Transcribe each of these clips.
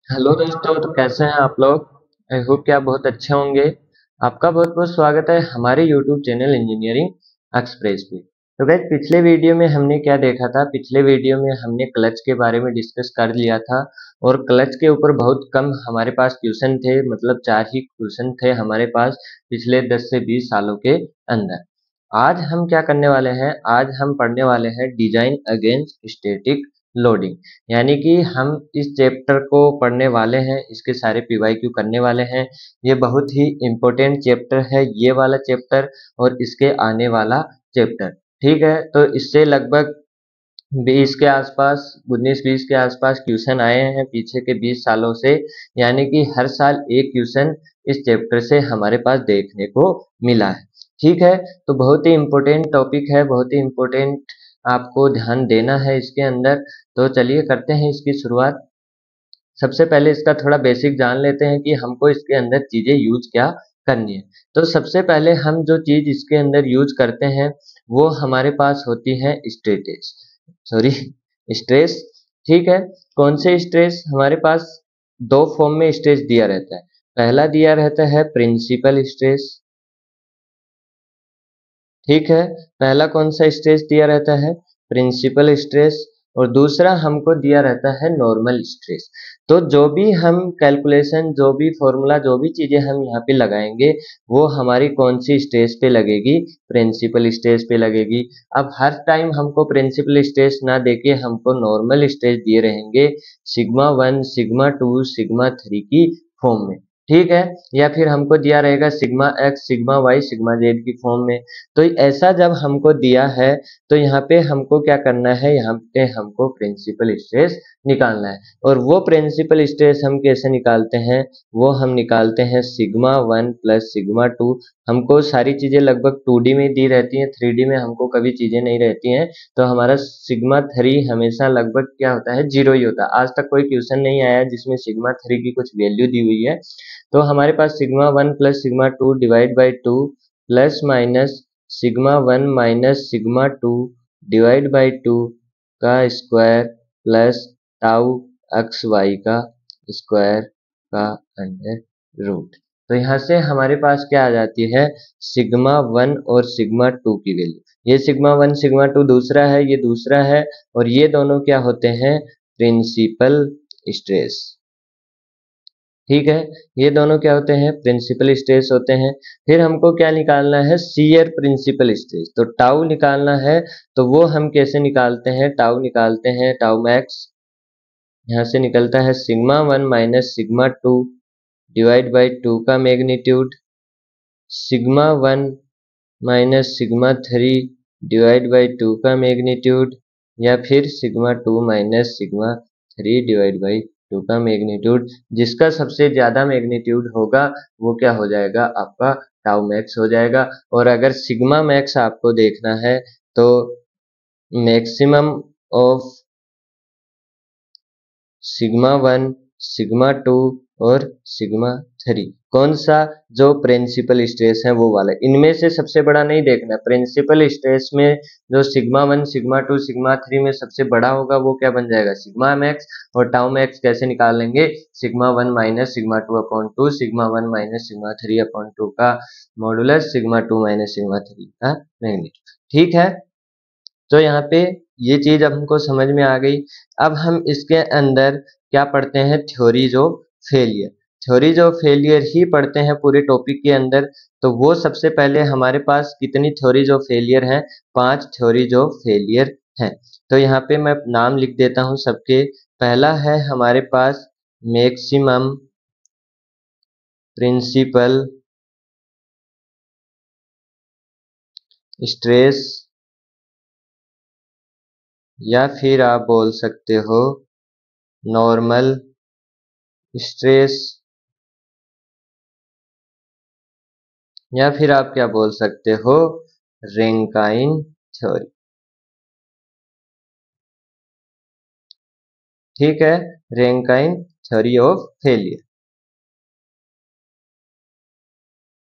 Hello दोस्तों, तो कैसे हैं आप लोग। आई होप कि आप बहुत अच्छे होंगे। आपका बहुत बहुत स्वागत है हमारे यूट्यूब चैनल इंजीनियरिंग एक्सप्रेस पे। तो गाइस, पिछले वीडियो में हमने क्या देखा था। पिछले वीडियो में हमने क्लच के बारे में डिस्कस कर लिया था और क्लच के ऊपर बहुत कम हमारे पास क्वेश्चन थे, मतलब 4 ही क्वेश्चन थे हमारे पास पिछले 10 से 20 सालों के अंदर। आज हम क्या करने वाले हैं, आज हम पढ़ने वाले हैं डिजाइन अगेंस्ट स्टैटिक लोडिंग। यानी कि हम इस चैप्टर को पढ़ने वाले हैं, इसके सारे पीवाईक्यू करने वाले हैं। ये बहुत ही इम्पोर्टेंट चैप्टर है ये वाला चैप्टर और इसके आने वाला चैप्टर। ठीक है, तो इससे लगभग 20 के आसपास, 19-20 के आसपास क्वेश्चन आए हैं पीछे के 20 सालों से। यानी कि हर साल एक क्वेश्चन इस चैप्टर से हमारे पास देखने को मिला है। ठीक है, तो बहुत ही इम्पोर्टेंट टॉपिक है, बहुत ही इम्पोर्टेंट, आपको ध्यान देना है इसके अंदर। तो चलिए करते हैं इसकी शुरुआत। सबसे पहले इसका थोड़ा बेसिक जान लेते हैं कि हमको इसके अंदर चीजें यूज क्या करनी है। तो सबसे पहले हम जो चीज इसके अंदर यूज करते हैं वो हमारे पास होती है स्ट्रेटेज, सॉरी, स्ट्रेस। ठीक है, कौन से स्ट्रेस हमारे पास? दो फॉर्म में स्ट्रेस दिया रहता है। पहला दिया रहता है प्रिंसिपल स्ट्रेस। ठीक है, पहला कौन सा स्ट्रेस दिया रहता है? Principal stress. और दूसरा हमको दिया रहता है नॉर्मल स्ट्रेस। तो जो भी हम कैलकुलेशन, जो भी फॉर्मूला, जो भी चीजें हम यहाँ पे लगाएंगे वो हमारी कौन सी स्ट्रेस पे लगेगी? प्रिंसिपल स्ट्रेस पे लगेगी। अब हर टाइम हमको प्रिंसिपल स्ट्रेस ना देके हमको नॉर्मल स्ट्रेस दिए रहेंगे सिग्मा 1, सिग्मा 2, सिग्मा 3 की फॉर्म में। ठीक है, या फिर हमको दिया रहेगा sigma X, sigma Y, sigma Z की फॉर्म में। तो ऐसा जब हमको दिया है तो यहाँ पे हमको क्या करना है, यहाँ पे हमको प्रिंसिपल स्ट्रेस निकालना है। और वो प्रिंसिपल स्ट्रेस हम कैसे निकालते हैं? वो हम निकालते हैं सिग्मा 1 प्लस सिग्मा 2। हमको सारी चीजें लगभग 2D में दी रहती हैं, 3D में हमको कभी चीजें नहीं रहती हैं। तो हमारा सिग्मा 3 हमेशा लगभग क्या होता है, जीरो ही होता है। आज तक कोई क्वेश्चन नहीं आया जिसमें सिग्मा 3 की कुछ वैल्यू दी हुई है। तो हमारे पास sigma 1 plus sigma 2 divide by 2 plus minus sigma 1 minus sigma 2 divide by 2 का square plus tau x y का स्क्वायर का अंडर रूट। तो यहाँ से हमारे पास क्या आ जाती है, सिग्मा 1 और सिग्मा 2 की वैल्यू। ये सिग्मा 1 सिग्मा 2 दूसरा है, ये दूसरा है, और ये दोनों क्या होते हैं? Principal stress. ठीक है, ये दोनों क्या होते हैं? प्रिंसिपल स्ट्रेस होते हैं। फिर हमको क्या निकालना है? Shear principal stress. तो टाउ निकालना है। तो वो हम कैसे निकालते हैं? टाउ निकालते हैं, टाउ मैक्स। यहाँ से निकलता है sigma 1 minus sigma 2 divide by 2 का magnitude, sigma 1 minus sigma 3 divide by 2 का मैग्नीट्यूड, या फिर sigma 2 minus sigma 3 divide by 2 का मैग्नीट्यूड। जिसका सबसे ज्यादा मैग्नीट्यूड होगा वो क्या हो जाएगा? आपका टाउ मैक्स हो जाएगा। और अगर सिग्मा मैक्स आपको देखना है तो मैक्सिमम ऑफ सिग्मा 1, सिग्मा 2 और सिग्मा 3, कौन सा? जो प्रिंसिपल स्ट्रेस है वो वाला। इनमें से सबसे बड़ा नहीं देखना। प्रिंसिपल स्ट्रेस में जो सिग्मा 1, सिग्मा 2, सिग्मा 3 में सबसे बड़ा होगा वो क्या बन जाएगा? Sigma max. और टाउ मैक्स कैसे निकालेंगे? Sigma 1 minus sigma 2 upon 2, sigma 1 minus sigma 3 upon 2 का मॉडुलस, सिग्मा 2 माइनस सिग्मा 3 का मैग्नीट्यूड। ठीक है, तो यहाँ पे ये चीज अब हमको समझ में आ गई। अब हम इसके अंदर क्या पढ़ते हैं? Theories of failure. Theories of failure ही पढ़ते हैं पूरे टॉपिक के अंदर। तो वो सबसे पहले हमारे पास कितनी थ्योरीज ऑफ फेलियर हैं? 5 थ्योरीज ऑफ फेलियर हैं। तो यहाँ पे मैं नाम लिख देता हूँ सबके। पहला है हमारे पास मैक्सिमम प्रिंसिपल स्ट्रेस, या फिर आप बोल सकते हो नॉर्मल स्ट्रेस, या फिर आप क्या बोल सकते हो? Rankine theory. ठीक है, रैंकाइन थ्योरी ऑफ फेलियर।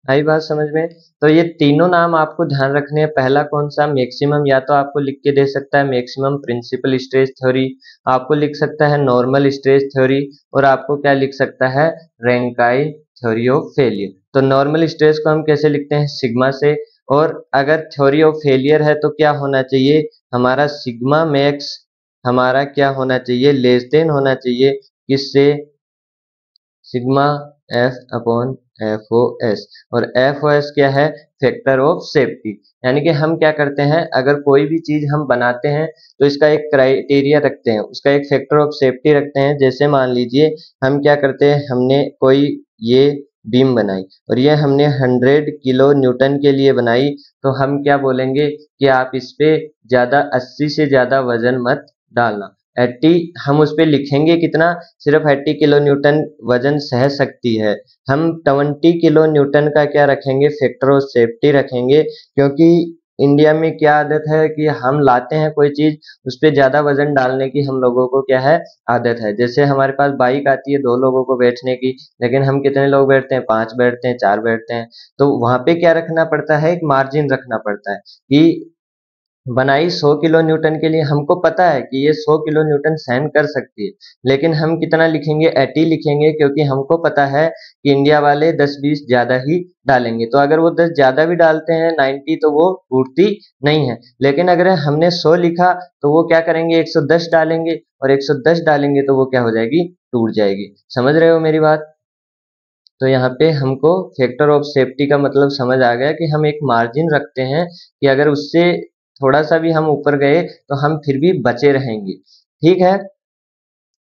आई बात समझ में? तो ये तीनों नाम आपको ध्यान रखने हैं। पहला कौन सा? मैक्सिमम, या तो आपको लिख के दे सकता है मैक्सिमम प्रिंसिपल स्ट्रेस थ्योरी, आपको लिख सकता है नॉर्मल स्ट्रेस थ्योरी, और आपको क्या लिख सकता है? Rankine theory of failure. तो नॉर्मल स्ट्रेस को हम कैसे लिखते हैं? सिग्मा से। और अगर थ्योरी ऑफ फेलियर है तो क्या होना चाहिए? हमारा सिग्मा मैक्स हमारा क्या होना चाहिए? लेस देन होना चाहिए किससे? Sigma F upon F O S. और एफ ओ एस क्या है? Factor of safety. यानी कि हम क्या करते हैं, अगर कोई भी चीज हम बनाते हैं तो इसका एक क्राइटेरिया रखते हैं, उसका एक फैक्टर ऑफ सेफ्टी रखते हैं। जैसे मान लीजिए हम क्या करते हैं, हमने कोई ये बीम बनाई और ये हमने 100 किलो न्यूटन के लिए बनाई, तो हम क्या बोलेंगे कि आप इस पे ज्यादा 80 से ज्यादा वजन मत डालना। 80 हम उस पे लिखेंगे कितना? सिर्फ 80 किलो न्यूटन वजन सह सकती है। हम 20 किलो न्यूटन का क्या रखेंगे? फैक्टर ऑफ सेफ्टी रखेंगे, क्योंकि इंडिया में क्या आदत है कि हम लाते हैं कोई चीज, उस पे ज्यादा वजन डालने की हम लोगों को क्या है? आदत है। जैसे हमारे पास बाइक आती है 2 लोगों को बैठने की, लेकिन हम कितने लोग बैठते हैं? 5 बैठते हैं, 4 बैठते हैं। तो वहां पे क्या रखना पड़ता है? एक मार्जिन रखना पड़ता है कि बनाई 100 किलो न्यूटन के लिए, हमको पता है कि ये 100 किलो न्यूटन सहन कर सकती है, लेकिन हम कितना लिखेंगे? 80 लिखेंगे, क्योंकि हमको पता है कि इंडिया वाले 10-20 ज्यादा ही डालेंगे। तो अगर वो 10 ज्यादा भी डालते हैं 90, तो वो टूटती नहीं है। लेकिन अगर हमने 100 लिखा तो वो क्या करेंगे? 110 डालेंगे, और 110 डालेंगे तो वो क्या हो जाएगी? टूट जाएगी। समझ रहे हो मेरी बात? तो यहाँ पे हमको फैक्टर ऑफ सेफ्टी का मतलब समझ आ गया कि हम एक मार्जिन रखते हैं कि अगर उससे थोड़ा सा भी हम ऊपर गए तो हम फिर भी बचे रहेंगे। ठीक है?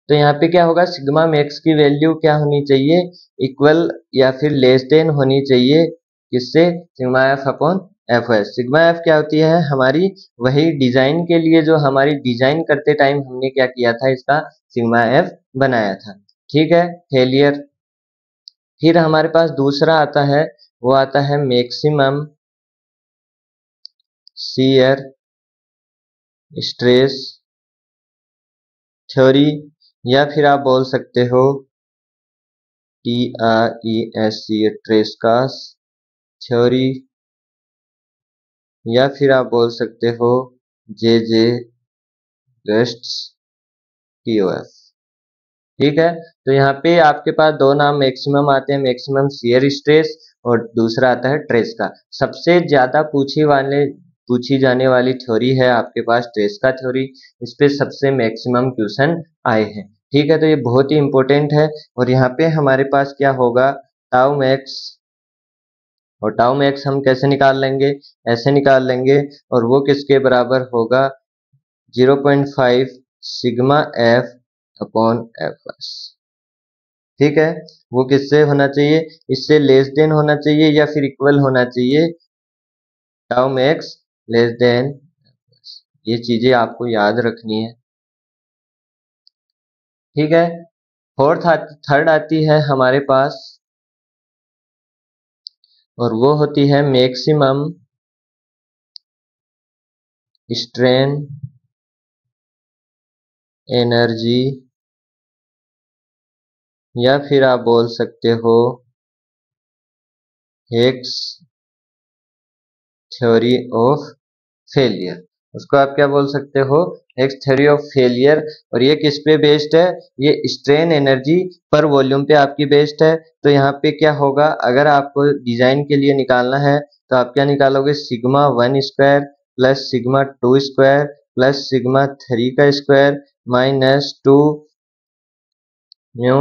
तो यहाँ पे क्या होगा? सिग्मा मैक्स की वैल्यू क्या होनी चाहिए? इक्वल या फिर लेस देन होनी चाहिए किससे? Sigma F upon F S. Sigma F क्या होती है? हमारी वही डिजाइन के लिए जो हमारी डिजाइन करते टाइम हमने क्या किया था, इसका सिग्मा एफ बनाया था। ठीक है? फेलियर। फिर हमारे पास दूसरा आता है, वो आता है मैक्सिमम शियर स्ट्रेस थ्योरी, या फिर आप बोल सकते हो TRESC ट्रेस्कास थ्योरी, या फिर आप बोल सकते हो JJ गेस्ट्स TOF। ठीक है? तो यहाँ पे आपके पास दो नाम मैक्सिमम आते हैं, मैक्सिमम शियर स्ट्रेस, और दूसरा आता है ट्रेस का। सबसे ज्यादा पूछी जाने वाली थ्योरी है आपके पास ट्रेस का थ्योरी। इस पे सबसे मैक्सिमम क्वेश्चन आए हैं। ठीक है? तो ये बहुत ही इंपॉर्टेंट है। और यहाँ पे हमारे पास क्या होगा? Tau max. और टाउ मैक्स हम कैसे निकाल लेंगे? ऐसे निकाल लेंगे, और वो किसके बराबर होगा? 0.5 sigma F upon F S. ठीक है? वो किससे होना चाहिए? इससे लेस देन होना चाहिए या फिर इक्वल होना चाहिए? Tau max less than. ये चीजें आपको याद रखनी है। ठीक है? थर्ड आती है हमारे पास, और वो होती है मैक्सिमम स्ट्रेन एनर्जी, या फिर आप बोल सकते हो हेक्स थ्योरी ऑफ फेलियर। उसको आप क्या बोल सकते हो? Hex theory of failure. और ये किस पे बेस्ड है? ये स्ट्रेन एनर्जी पर वॉल्यूम पे आपकी बेस्ड है। तो यहाँ पे क्या होगा? अगर आपको डिजाइन के लिए निकालना है तो आप क्या निकालोगे? Sigma 1 square plus sigma 2 square plus sigma 3 का square minus 2 new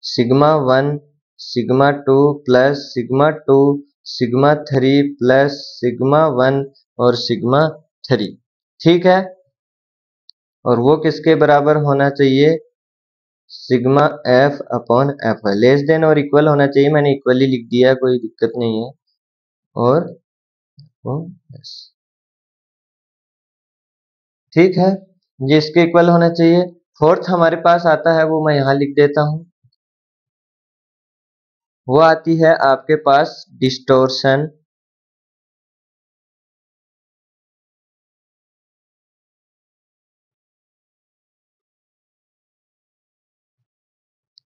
sigma 1 sigma 2 plus sigma 2 sigma 3 plus sigma 1 और सिग्मा 3। ठीक है? और वो किसके बराबर होना चाहिए? Sigma F upon F. Less than और इक्वल होना चाहिए, मैंने इक्वली लिख दिया, कोई दिक्कत नहीं है। और yes। ठीक है? ये इसके इक्वल होना चाहिए। फोर्थ हमारे पास आता है, वो मैं यहाँ लिख देता हूँ। वो आती है आपके पास डिस्टोर्शन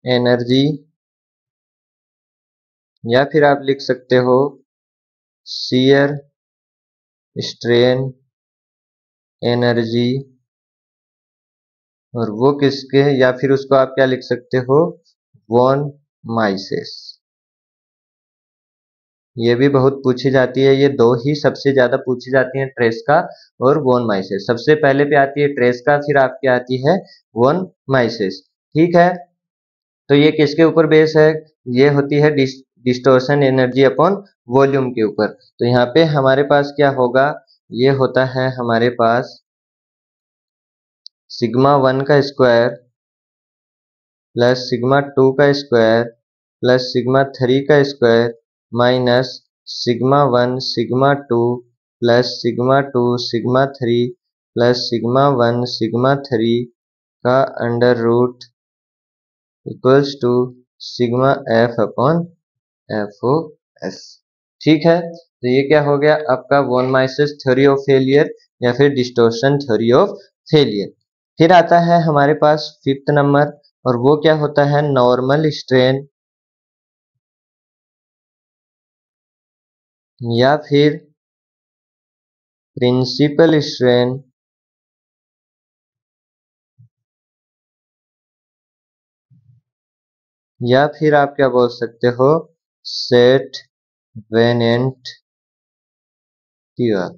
एनर्जी या फिर आप लिख सकते हो शियर स्ट्रेन एनर्जी, और वो किसके, या फिर उसको आप क्या लिख सकते हो, वॉन माइसेस। ये भी बहुत पूछी जाती है, ये दो ही सबसे ज्यादा पूछी जाती हैं, ट्रेस्का और वॉन माइसेस। सबसे पहले पे आती है ट्रेस्का, फिर आपकी आती है वॉन माइसेस। ठीक है, तो ये किसके ऊपर बेस है, ये होती है डिस्टोर्शन एनर्जी अपॉन वॉल्यूम के ऊपर। तो यहाँ पे हमारे पास क्या होगा, ये होता है हमारे पास सिग्मा 1 का स्क्वायर प्लस सिग्मा 2 का स्क्वायर प्लस सिग्मा 3 का square minus sigma 1 sigma 2 plus sigma 2 sigma 3 plus sigma 1 sigma 3 का under root equals to sigma F upon F O S. ठीक है, तो ये क्या हो गया आपका von Mises theory of failure या फिर डिस्टोर्शन थ्योरी ऑफ फेलियर। फिर आता है हमारे पास फिफ्थ नंबर, और वो क्या होता है, नॉर्मल स्ट्रेन या फिर प्रिंसिपल स्ट्रेन या फिर आप क्या बोल सकते हो, सेट वेनेंट थ्योरी।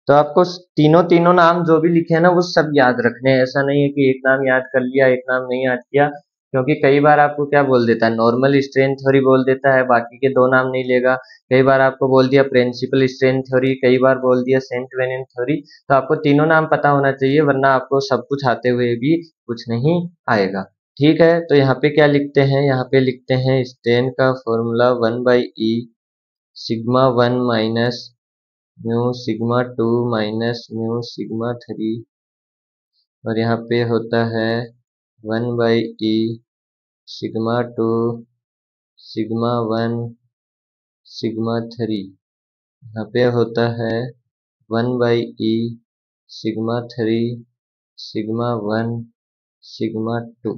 तो आपको तीनों तीनों नाम जो भी लिखे हैं ना वो सब याद रखने हैं। ऐसा नहीं है कि एक नाम याद कर लिया एक नाम नहीं याद किया, क्योंकि कई बार आपको क्या बोल देता है, नॉर्मल स्ट्रेन थ्योरी बोल देता है, बाकी के दो नाम नहीं लेगा। कई बार आपको बोल दिया प्रिंसिपल स्ट्रेन थ्योरी, कई बार बोल दिया सेंट वेनेंट थ्योरी। तो आपको तीनों नाम पता होना चाहिए, वरना आपको सब कुछ आते हुए भी कुछ नहीं आएगा। ठीक है, तो यहाँ पे क्या लिखते हैं, यहाँ पे लिखते हैं स्ट्रेन का formula 1/e sigma 1 minus mu sigma 2 minus mu sigma 3, और यहाँ पे होता है 1/e सिग्मा 2 सिग्मा 1 सिग्मा 3, यहाँ पे होता है 1/e सिग्मा 3 सिग्मा 1 सिग्मा 2।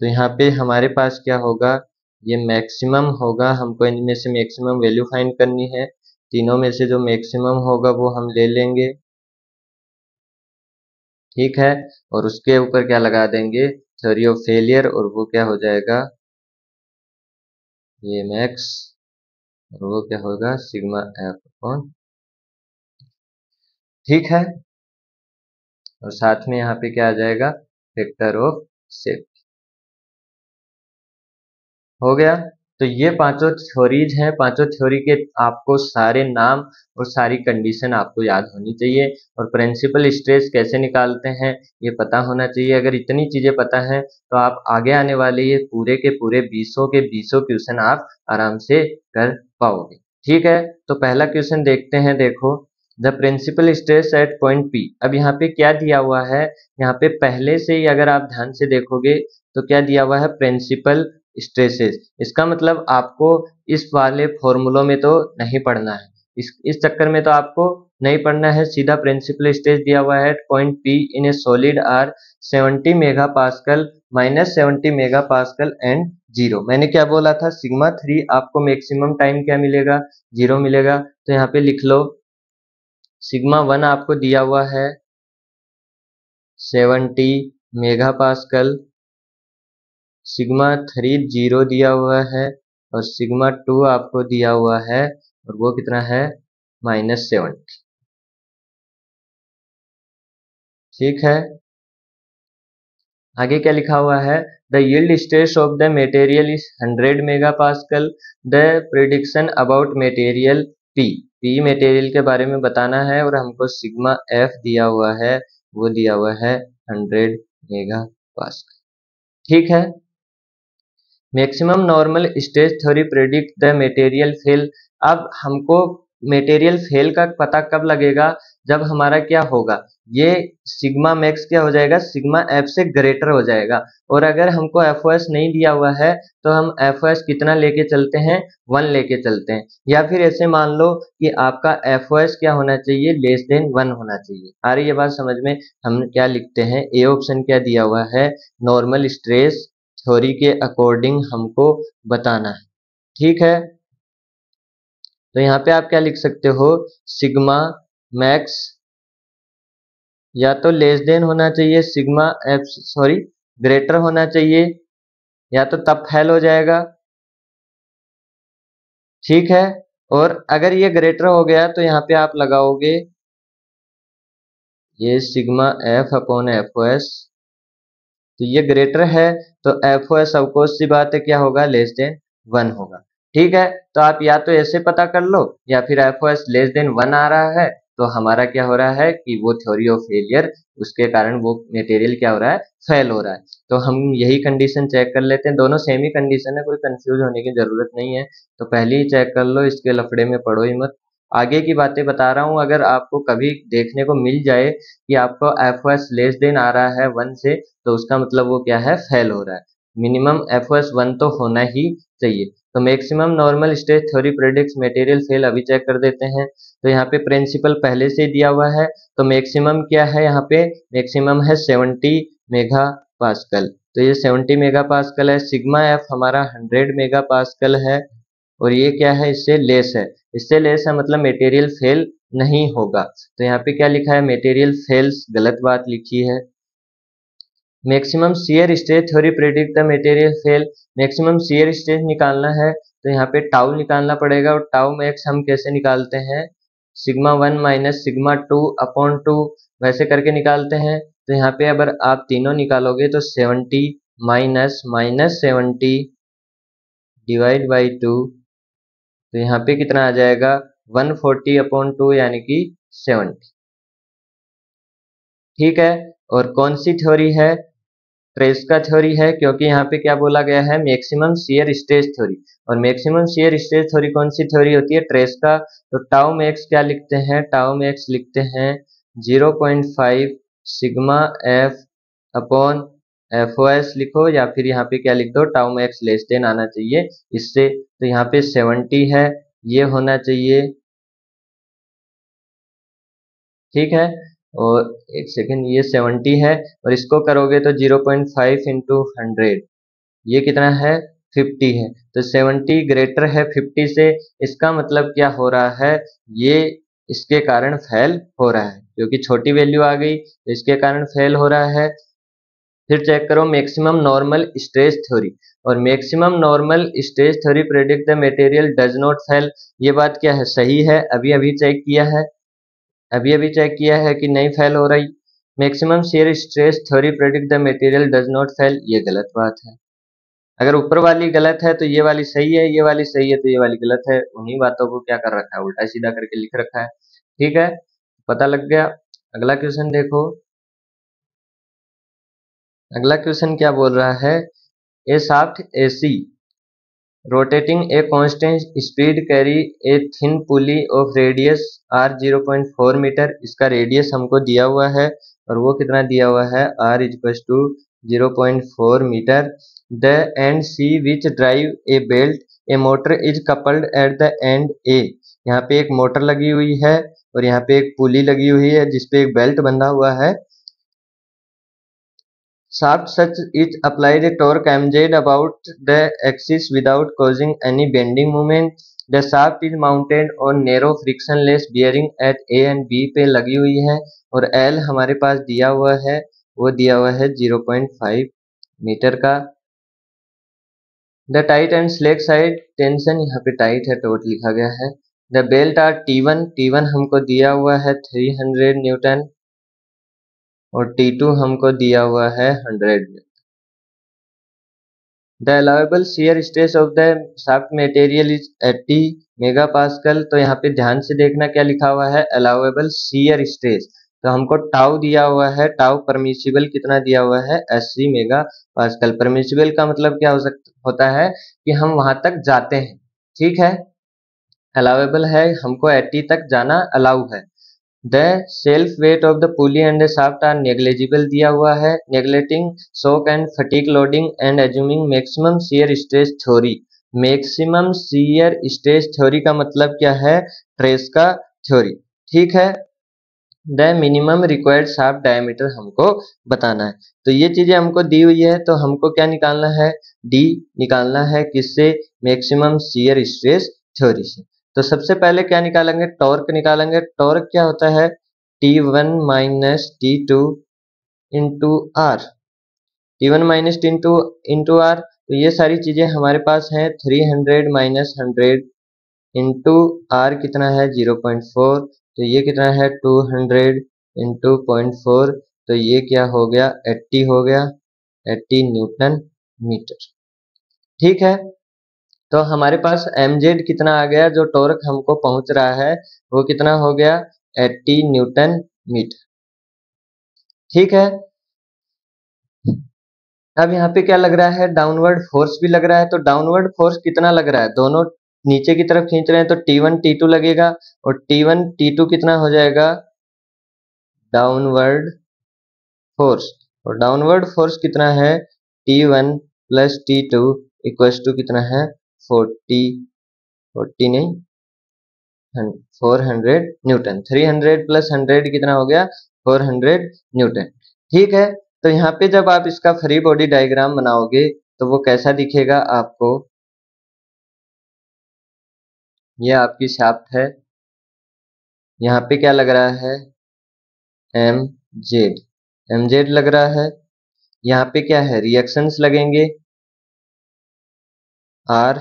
तो यहाँ पे हमारे पास क्या होगा, ये मैक्सिमम होगा, हमको इनमें से मैक्सिमम वैल्यू फाइंड करनी है। तीनों में से जो मैक्सिमम होगा वो हम ले लेंगे, ठीक है, और उसके ऊपर क्या लगा देंगे, थ्योरी ऑफ फेलियर, और वो क्या हो जाएगा, ये मैक्स, और वो क्या होगा सिग्मा एफ अपॉन। ठीक है, और साथ में यहाँ पे क्या आ जाएगा, फैक्टर ऑफ सेफ्टी। हो गया। तो ये पांचों थ्योरीज हैं, पांचों थ्योरी के आपको सारे नाम और सारी कंडीशन आपको याद होनी चाहिए, और प्रिंसिपल स्ट्रेस कैसे निकालते हैं ये पता होना चाहिए। अगर इतनी चीजें पता है तो आप आगे आने वाले ये पूरे के पूरे 20 के 20 क्वेश्चन आप आराम से कर पाओगे। ठीक है, तो पहला क्वेश्चन देखते हैं। देखो, the principal stress at point P. अब यहाँ पे क्या दिया हुआ है, यहाँ पे पहले से ही अगर आप ध्यान से देखोगे तो क्या दिया हुआ है, प्रिंसिपल स्ट्रेसेस। इसका मतलब आपको इस वाले फॉर्मूलों में तो नहीं पढ़ना है, इस चक्कर में तो आपको नहीं पढ़ना है। सीधा प्रिंसिपल स्ट्रेस दिया हुआ है point P in a solid are 70 mega pascal minus 70 mega pascal and 0। मैंने क्या बोला था, सिग्मा 3 आपको मैक्सिमम टाइम क्या मिलेगा, 0 मिलेगा। तो यहाँ पे लिख लो, सिग्मा 1 आपको दिया हुआ है 70 मेगा पास्कल, सिग्मा 3 0 दिया हुआ है, और सिग्मा 2 आपको दिया हुआ है, और वो कितना है, -70। ठीक है, आगे क्या लिखा हुआ है, the yield stress of the material is 100 mega pascal, the prediction about material P. P material के बारे में बताना है, और हमको सिग्मा एफ दिया हुआ है, वो दिया हुआ है 100 मेगा पास्कल। ठीक है, maximum normal stress theory predict the material fail. अब हमको मटेरियल फेल का पता कब लगेगा, जब हमारा क्या होगा, ये सिग्मा मैक्स क्या हो जाएगा, सिग्मा एफ से ग्रेटर हो जाएगा। और अगर हमको एफ ओ एस नहीं दिया हुआ है तो हम एफ ओ एस कितना लेके चलते हैं, 1 लेके चलते हैं। या फिर ऐसे मान लो कि आपका एफ ओ एस क्या होना चाहिए, लेस देन 1 होना चाहिए। आ रही है बात समझ में। हम क्या लिखते हैं, ए ऑप्शन क्या दिया हुआ है, नॉर्मल स्ट्रेस थ्योरी के अकॉर्डिंग हमको बताना है। ठीक है, तो यहाँ पे आप क्या लिख सकते हो, सिग्मा मैक्स या तो लेस देन होना चाहिए सिग्मा एफ, सॉरी ग्रेटर होना चाहिए, या तो तब फेल हो जाएगा। ठीक है, और अगर ये ग्रेटर हो गया तो यहाँ पे आप लगाओगे ये sigma F upon F O S, तो ये ग्रेटर है तो एफ ओ एस ऑफकोर्स सी बात है क्या होगा, लेस देन 1 होगा। ठीक है, तो आप या तो ऐसे पता कर लो या फिर F O S less than 1 आ रहा है तो हमारा क्या हो रहा है कि वो थ्योरी ऑफ फेलियर, उसके कारण वो मटेरियल क्या हो रहा है, फेल हो रहा है। तो हम यही कंडीशन चेक कर लेते हैं, दोनों सेम ही कंडीशन है, कोई कंफ्यूज होने की जरूरत नहीं है। तो पहले ही चेक कर लो, इसके लफड़े में पड़ो ही मत। आगे की बातें बता रहा हूँ, अगर आपको कभी देखने को मिल जाए कि आपको F O S less than आ रहा है 1 से, तो उसका मतलब वो क्या है, फेल हो रहा है। मिनिमम एफ ओ एस 1 तो होना ही चाहिए। तो maximum normal stage theory predicts material fail, अभी चेक कर देते हैं। तो यहाँ पे प्रिंसिपल पहले से दिया हुआ है, तो मैक्सिमम क्या है, यहाँ पे मैक्सिमम है 70 मेगा पास्कल, तो ये 70 मेगा पास्कल है। सिग्मा एफ हमारा 100 मेगा पास्कल है, और ये क्या है, इससे लेस है, इससे लेस है मतलब मटेरियल फेल नहीं होगा। तो यहाँ पे क्या लिखा है, मटेरियल फेल्स, गलत बात लिखी है। Maximum shear stress theory predict the material fail, maximum shear stress निकालना है तो यहाँ पे टाउ निकालना पड़ेगा, और टाउ मैक्स हम कैसे निकालते हैं, सिग्मा 1 माइनस सिग्मा 2 अपॉन 2 वैसे करके निकालते हैं। तो यहाँ पे अगर आप तीनों निकालोगे तो 70 माइनस माइनस 70 डिवाइड बाई 2, तो यहाँ पे कितना आ जाएगा, 140 अपॉन 2 यानी कि 70। ठीक है, और कौन सी थ्योरी है, ट्रेस्का थ्योरी है, क्योंकि यहाँ पे क्या बोला गया है, मैक्सिमम शियर स्ट्रेस थ्योरी, और मैक्सिमम शियर स्ट्रेस थ्योरी कौन सी थ्योरी होती है, ट्रेस्का। तो टाउ मैक्स क्या लिखते हैं, टाउ मैक्स लिखते हैं 0.5 sigma F upon F O S लिखो, या फिर यहाँ पे क्या लिख दो, टाउ मैक्स लेस देन आना चाहिए इससे। तो यहाँ पे 70 है, ये होना चाहिए। ठीक है, और एक सेकेंड, ये 70 है, और इसको करोगे तो 0.5 इंटू 100, ये कितना है, 50 है। तो 70 ग्रेटर है 50 से, इसका मतलब क्या हो रहा है, ये इसके कारण फेल हो रहा है, क्योंकि छोटी वैल्यू आ गई तो इसके कारण फेल हो रहा है। फिर चेक करो मैक्सिमम नॉर्मल स्ट्रेस थ्योरी, और maximum normal stress theory predict the material does not fail, ये बात क्या है, सही है, अभी अभी चेक किया है, अभी अभी चेक किया है कि नहीं फेल हो रही। Maximum shear stress theory predict the material does not fail, ये गलत बात है। अगर ऊपर वाली गलत है तो ये वाली सही है, ये वाली सही है तो ये वाली गलत है, उन्हीं बातों को क्या कर रखा है, उल्टा सीधा करके लिख रखा है। ठीक है, पता लग गया। अगला क्वेश्चन देखो, अगला क्वेश्चन क्या बोल रहा है, a shaft AC rotating a constant speed carry a thin pulley of radius r 0.4 metre, इसका रेडियस हमको दिया हुआ है और वो कितना दिया हुआ है, r equal to 0.4 metre. The end C which drive a belt a motor is coupled at the end A, यहाँ पे एक मोटर लगी हुई है और यहाँ पे एक पुली लगी हुई है जिसपे एक बेल्ट बंधा हुआ है। Shaft such is applied a torque mz about the axis without causing any bending moment. The shaft is mounted on narrow frictionless bearing at A and B पे लगी हुई है, और L हमारे पास दिया हुआ है, वो दिया हुआ है 0.5 मीटर का। The tight and slack side tension, यहाँ पे टाइट है तो लिखा गया है। The belt are T1, T1 हमको दिया हुआ है 300 न्यूटन, और T2 हमको दिया हुआ है 100। The allowable shear stress of the shaft material is 80 megapascal, तो यहाँ पे ध्यान से देखना क्या लिखा हुआ है, allowable shear stress, तो हमको टाउ दिया हुआ है, टाउ परमिसिबल कितना दिया हुआ है, 80 मेगा पास्कल। परमिसिबल का मतलब क्या होता है कि हम वहां तक जाते हैं। ठीक है, अलाउेबल है, हमको 80 तक जाना अलाउ है। The self weight of the pulley and the shaft are negligible दिया हुआ है, neglecting shock and fatigue loading and assuming maximum shear stress theory. Maximum shear stress theory का मतलब क्या है, ट्रेस्का थ्योरी। ठीक है, the minimum required shaft diameter हमको बताना है। तो ये चीजें हमको दी हुई है, तो हमको क्या निकालना है, डी निकालना है, किससे, मैक्सिमम शियर स्ट्रेस थ्योरी से। तो सबसे पहले क्या निकालेंगे, टॉर्क निकालेंगे। टॉर्क क्या होता है, T1 minus T2 into R, T1 minus into R. तो ये सारी चीजें हमारे पास हैं, 300 माइनस 100 इंटू आर कितना है 0.4, तो ये कितना है 200 इंटू 0.4, तो ये क्या हो गया 80 हो गया, 80 न्यूटन मीटर। ठीक है, तो हमारे पास mz कितना आ गया, जो टॉर्क हमको पहुंच रहा है वो कितना हो गया 80 न्यूटन मीटर। ठीक है, अब यहाँ पे क्या लग रहा है, डाउनवर्ड फोर्स भी लग रहा है। तो डाउनवर्ड फोर्स कितना लग रहा है, दोनों नीचे की तरफ खींच रहे हैं, तो T1 T2 लगेगा, और T1 T2 कितना हो जाएगा डाउनवर्ड फोर्स, और डाउनवर्ड फोर्स कितना है T1 plus T2 equals to कितना है 40 नहीं 400 न्यूटन। 300 प्लस 100 कितना हो गया 400 न्यूटन। ठीक है, तो यहाँ पे जब आप इसका फ्री बॉडी डायग्राम बनाओगे तो वो कैसा दिखेगा आपको, ये आपकी शाफ्ट है, यहाँ पे क्या लग रहा है mz लग रहा है, यहाँ पे क्या है रिएक्शंस लगेंगे, आर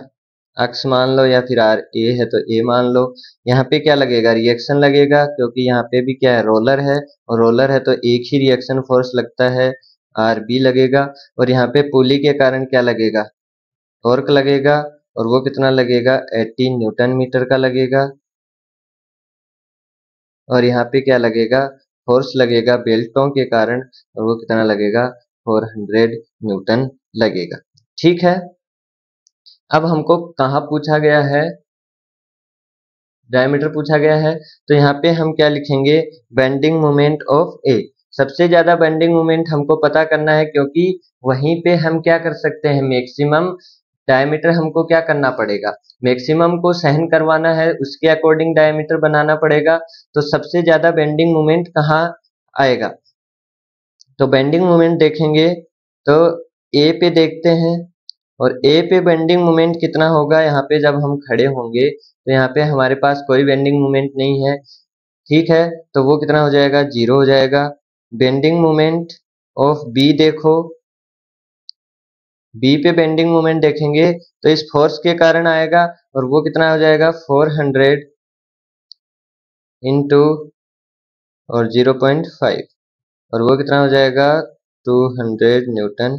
अक्स मान लो या फिर आर ए है तो ए मान लो। यहाँ पे क्या लगेगा रिएक्शन लगेगा, क्योंकि यहाँ पे भी क्या है रोलर है, और रोलर है तो एक ही रिएक्शन फोर्स लगता है आर बी लगेगा। और यहाँ पे पुली के कारण क्या लगेगा टॉर्क लगेगा, और वो कितना लगेगा 80 न्यूटन मीटर का लगेगा। और यहाँ पे क्या लगेगा फोर्स लगेगा बेल्टों के कारण, और वो कितना लगेगा 400 न्यूटन लगेगा। ठीक है, अब हमको कहाँ पूछा गया है, डायमीटर पूछा गया है, तो यहाँ पे हम क्या लिखेंगे बेंडिंग मोमेंट ऑफ ए। सबसे ज्यादा बेंडिंग मोमेंट हमको पता करना है, क्योंकि वहीं पे हम क्या कर सकते हैं मैक्सिमम डायमीटर हमको क्या करना पड़ेगा, मैक्सिमम को सहन करवाना है, उसके अकॉर्डिंग डायमीटर बनाना पड़ेगा। तो सबसे ज्यादा बेंडिंग मोमेंट कहाँ आएगा, तो बेंडिंग मोमेंट देखेंगे तो ए पे देखते हैं, और ए पे बेंडिंग मोमेंट कितना होगा, यहाँ पे जब हम खड़े होंगे तो यहाँ पे हमारे पास कोई बेंडिंग मोमेंट नहीं है। ठीक है, तो वो कितना हो जाएगा 0 हो जाएगा। बेंडिंग मोमेंट ऑफ बी देखो, बी पे बेंडिंग मोमेंट देखेंगे तो इस फोर्स के कारण आएगा, और वो कितना हो जाएगा 400 इंटू और 0.5, और वो कितना हो जाएगा 200 न्यूटन।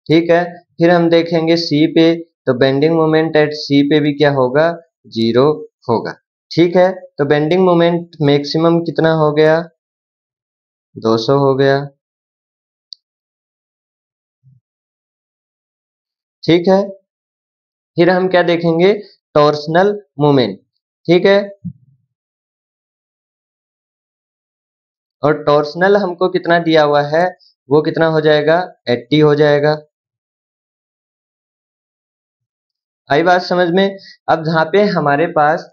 ठीक है, फिर हम देखेंगे सी पे, तो बेंडिंग मोमेंट एट सी पे भी क्या होगा 0 होगा। ठीक है, तो बेंडिंग मोमेंट मैक्सिमम कितना हो गया 200 हो गया। ठीक है, फिर हम क्या देखेंगे टॉर्सनल मोमेंट। ठीक है, और टॉर्सनल हमको कितना दिया हुआ है, वो कितना हो जाएगा 80 हो जाएगा। आई बात समझ में। अब जहां पे हमारे पास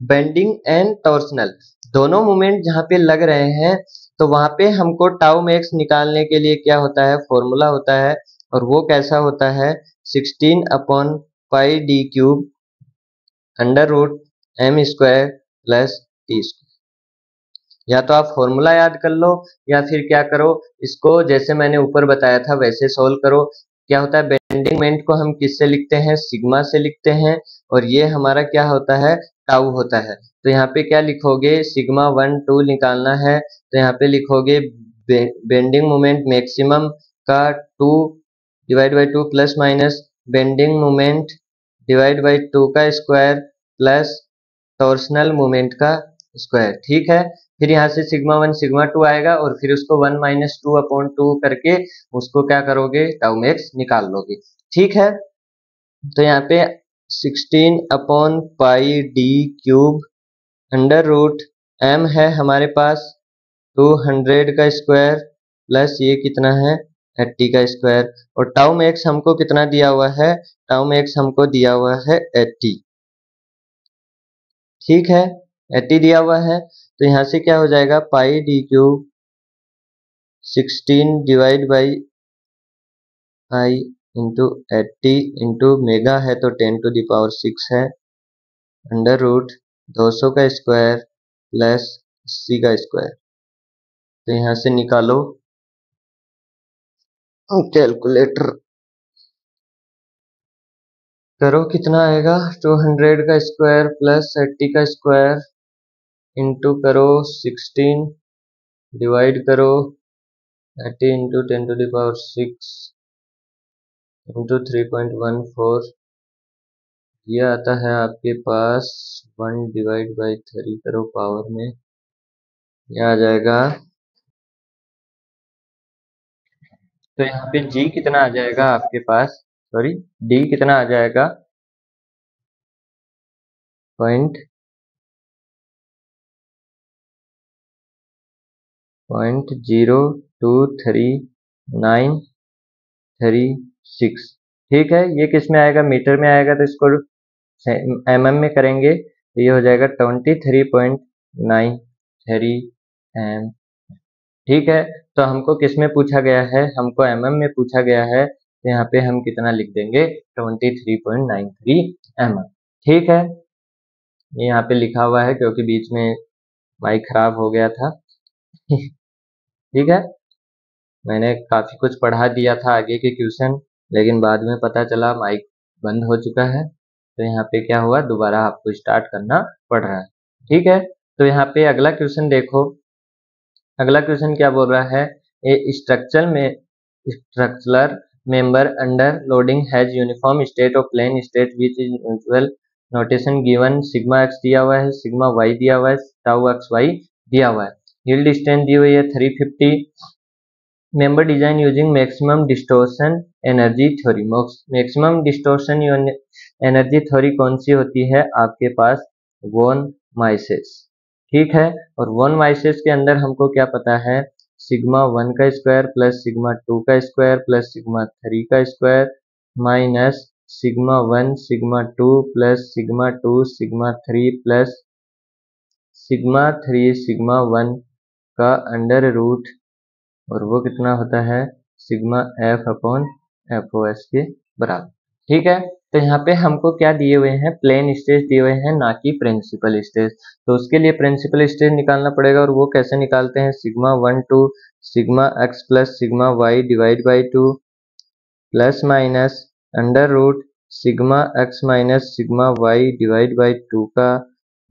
बेंडिंग एंड टॉर्सनल दोनों मोमेंट जहां पे लग रहे हैं, तो वहां पे हमको टाउ मैक्स निकालने के लिए क्या होता है फॉर्मूला होता है, और वो कैसा होता है 16 upon pi D cube under root M square plus T square. या तो आप फॉर्मूला याद कर लो, या फिर क्या करो इसको जैसे मैंने ऊपर बताया था वैसे सोल्व करो। क्या होता है बेंडिंग मोमेंट को हम किससे लिखते हैं सिग्मा से लिखते हैं, और ये हमारा क्या होता है टाउ होता है। तो यहाँ पे क्या लिखोगे सिग्मा 1 2 निकालना है, तो यहाँ पे लिखोगे बेंडिंग मोमेंट मैक्सिमम का 2 divide by 2 plus minus bending moment divide by 2 का स्क्वायर प्लस टॉर्सनल मोमेंट का स्क्वायर। ठीक है, फिर यहाँ से सिग्मा 1 सिग्मा 2 आएगा, और फिर उसको 1 माइनस 2 अपॉन 2 करके उसको क्या करोगे टाउ मैक्स निकाल लोगे। ठीक है, तो यहाँ पे 16 upon pi D cube under root M है हमारे पास 200 का स्क्वायर प्लस ये कितना है 80 का स्क्वायर, और टाउ मैक्स हमको कितना दिया हुआ है टाउ मैक्स हमको दिया हुआ है 80। ठीक है, 80 दिया हुआ है, तो यहाँ से क्या हो जाएगा, pi D cube 16 divide by I into 80 into mega है तो 10⁶ है, अंडर रूट 200 का स्क्वायर प्लस 80 का स्क्वायर। तो यहाँ से निकालो कैलकुलेटर, करो कितना आएगा, 200 का स्क्वायर प्लस 80 का स्क्वायर इंटू करो 16 डिवाइड करो 80 इंटू 10⁶ इंटू 3.14, ये आता है आपके पास 1 डिवाइड बाई 3 करो पावर में, ये आ जाएगा। तो यहाँ पे जी कितना आ जाएगा आपके पास, सॉरी डी कितना आ जाएगा, 0.02396। ठीक है, ये किस में आएगा, मीटर में आएगा, तो इसको mm में करेंगे तो ये हो जाएगा 23.93 एम। ठीक है, तो हमको किस में पूछा गया है, हमको mm में पूछा गया है, तो यहाँ पे हम कितना लिख देंगे, 23.93 mm। ठीक है, ये यहाँ पे लिखा हुआ है क्योंकि बीच में माइक खराब हो गया था। ठीक है, मैंने काफी कुछ पढ़ा दिया था आगे के क्वेश्चन, लेकिन बाद में पता चला माइक बंद हो चुका है, तो यहाँ पे क्या हुआ, दोबारा आपको स्टार्ट करना पड़ रहा है। ठीक है, तो यहाँ पे अगला क्वेश्चन देखो, अगला क्वेश्चन क्या बोल रहा है, a structural member under loading has uniform state of plane state which is usual notation given, sigma x दिया हुआ है, सिग्मा वाई दिया हुआ है, टाउ एक्स वाई दिया हुआ है, यील्ड स्ट्रेंथ दी हुई है 350, member design using maximum distortion energy theory. Maximum distortion energy theory कौन सी होती है आपके पास, वॉन माइसेस। ठीक है, और वॉन माइसेस के अंदर हमको क्या पता है, सिग्मा 1 का स्क्वायर प्लस सिग्मा 2 का स्क्वायर प्लस सिग्मा 3 का square minus sigma 1 sigma 2 plus sigma 2 sigma 3 plus sigma 3 sigma 1 का अंडर रूट, और वो कितना होता है, sigma F upon F O S के बराबर। ठीक है, तो यहाँ पे हमको क्या दिए हुए हैं, प्लेन स्ट्रेस दिए हुए हैं, ना कि प्रिंसिपल स्ट्रेस। तो उसके लिए प्रिंसिपल स्ट्रेस निकालना पड़ेगा, और वो कैसे निकालते हैं, sigma 1 two sigma x plus sigma y divide by 2 plus minus under root sigma x minus sigma y divide by 2 का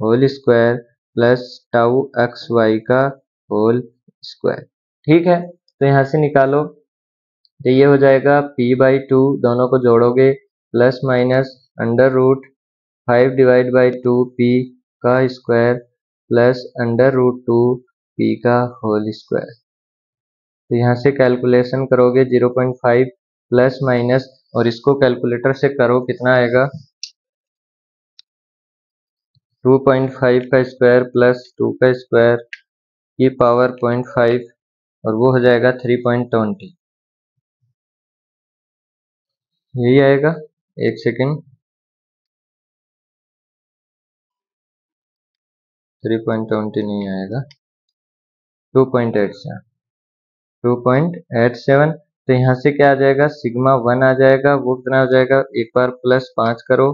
whole square plus tau x y का होल स्क्वायर। ठीक है, तो यहाँ से निकालो, तो ये हो जाएगा p/2, दोनों को जोड़ोगे plus minus under root 5 divide by 2 p का square plus under root 2 p का होल स्क्वायर। तो यहाँ से कैलकुलेशन करोगे 0.5 प्लस माइनस, और इसको कैलकुलेटर से करो कितना आएगा, 2.5 का स्क्वायर प्लस 2 का स्क्वायर की पावर 0.5, और वो हो जाएगा 3.20, यही आएगा। एक सेकेंड, 3.20 नहीं आएगा, 2.87, 2.87। तो यहाँ से क्या आ जाएगा, सिग्मा 1 आ जाएगा, वो कितना हो जाएगा, एक बार प्लस 5 करो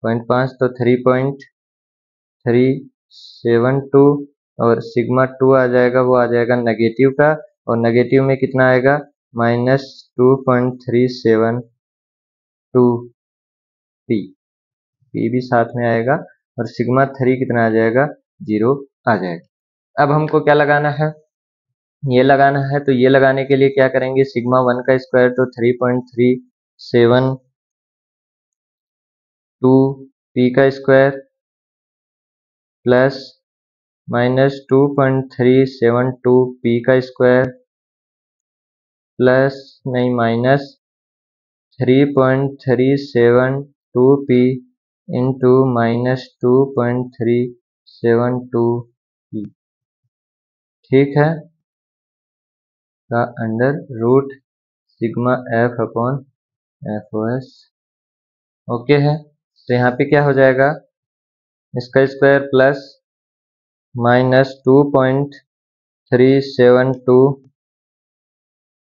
0.5 तो 3.372, और सिग्मा 2 आ जाएगा, वो आ जाएगा नेगेटिव का, और नेगेटिव में कितना आएगा, -2.372 पी, पी भी साथ में आएगा, और सिग्मा 3 कितना आ जाएगा, 0 आ जाएगा। अब हमको क्या लगाना है, ये लगाना है, तो ये लगाने के लिए क्या करेंगे, सिग्मा 1 का स्क्वायर तो 3.372 पी का स्क्वायर प्लस -2.372 पी का स्क्वायर प्लस नहीं माइनस 3.372 पी इंटू -2.372 पी। ठीक है, का under root sigma F upon F O S. Okay है, तो यहाँ पे क्या हो जाएगा, इसका स्क्वायर प्लस -2.372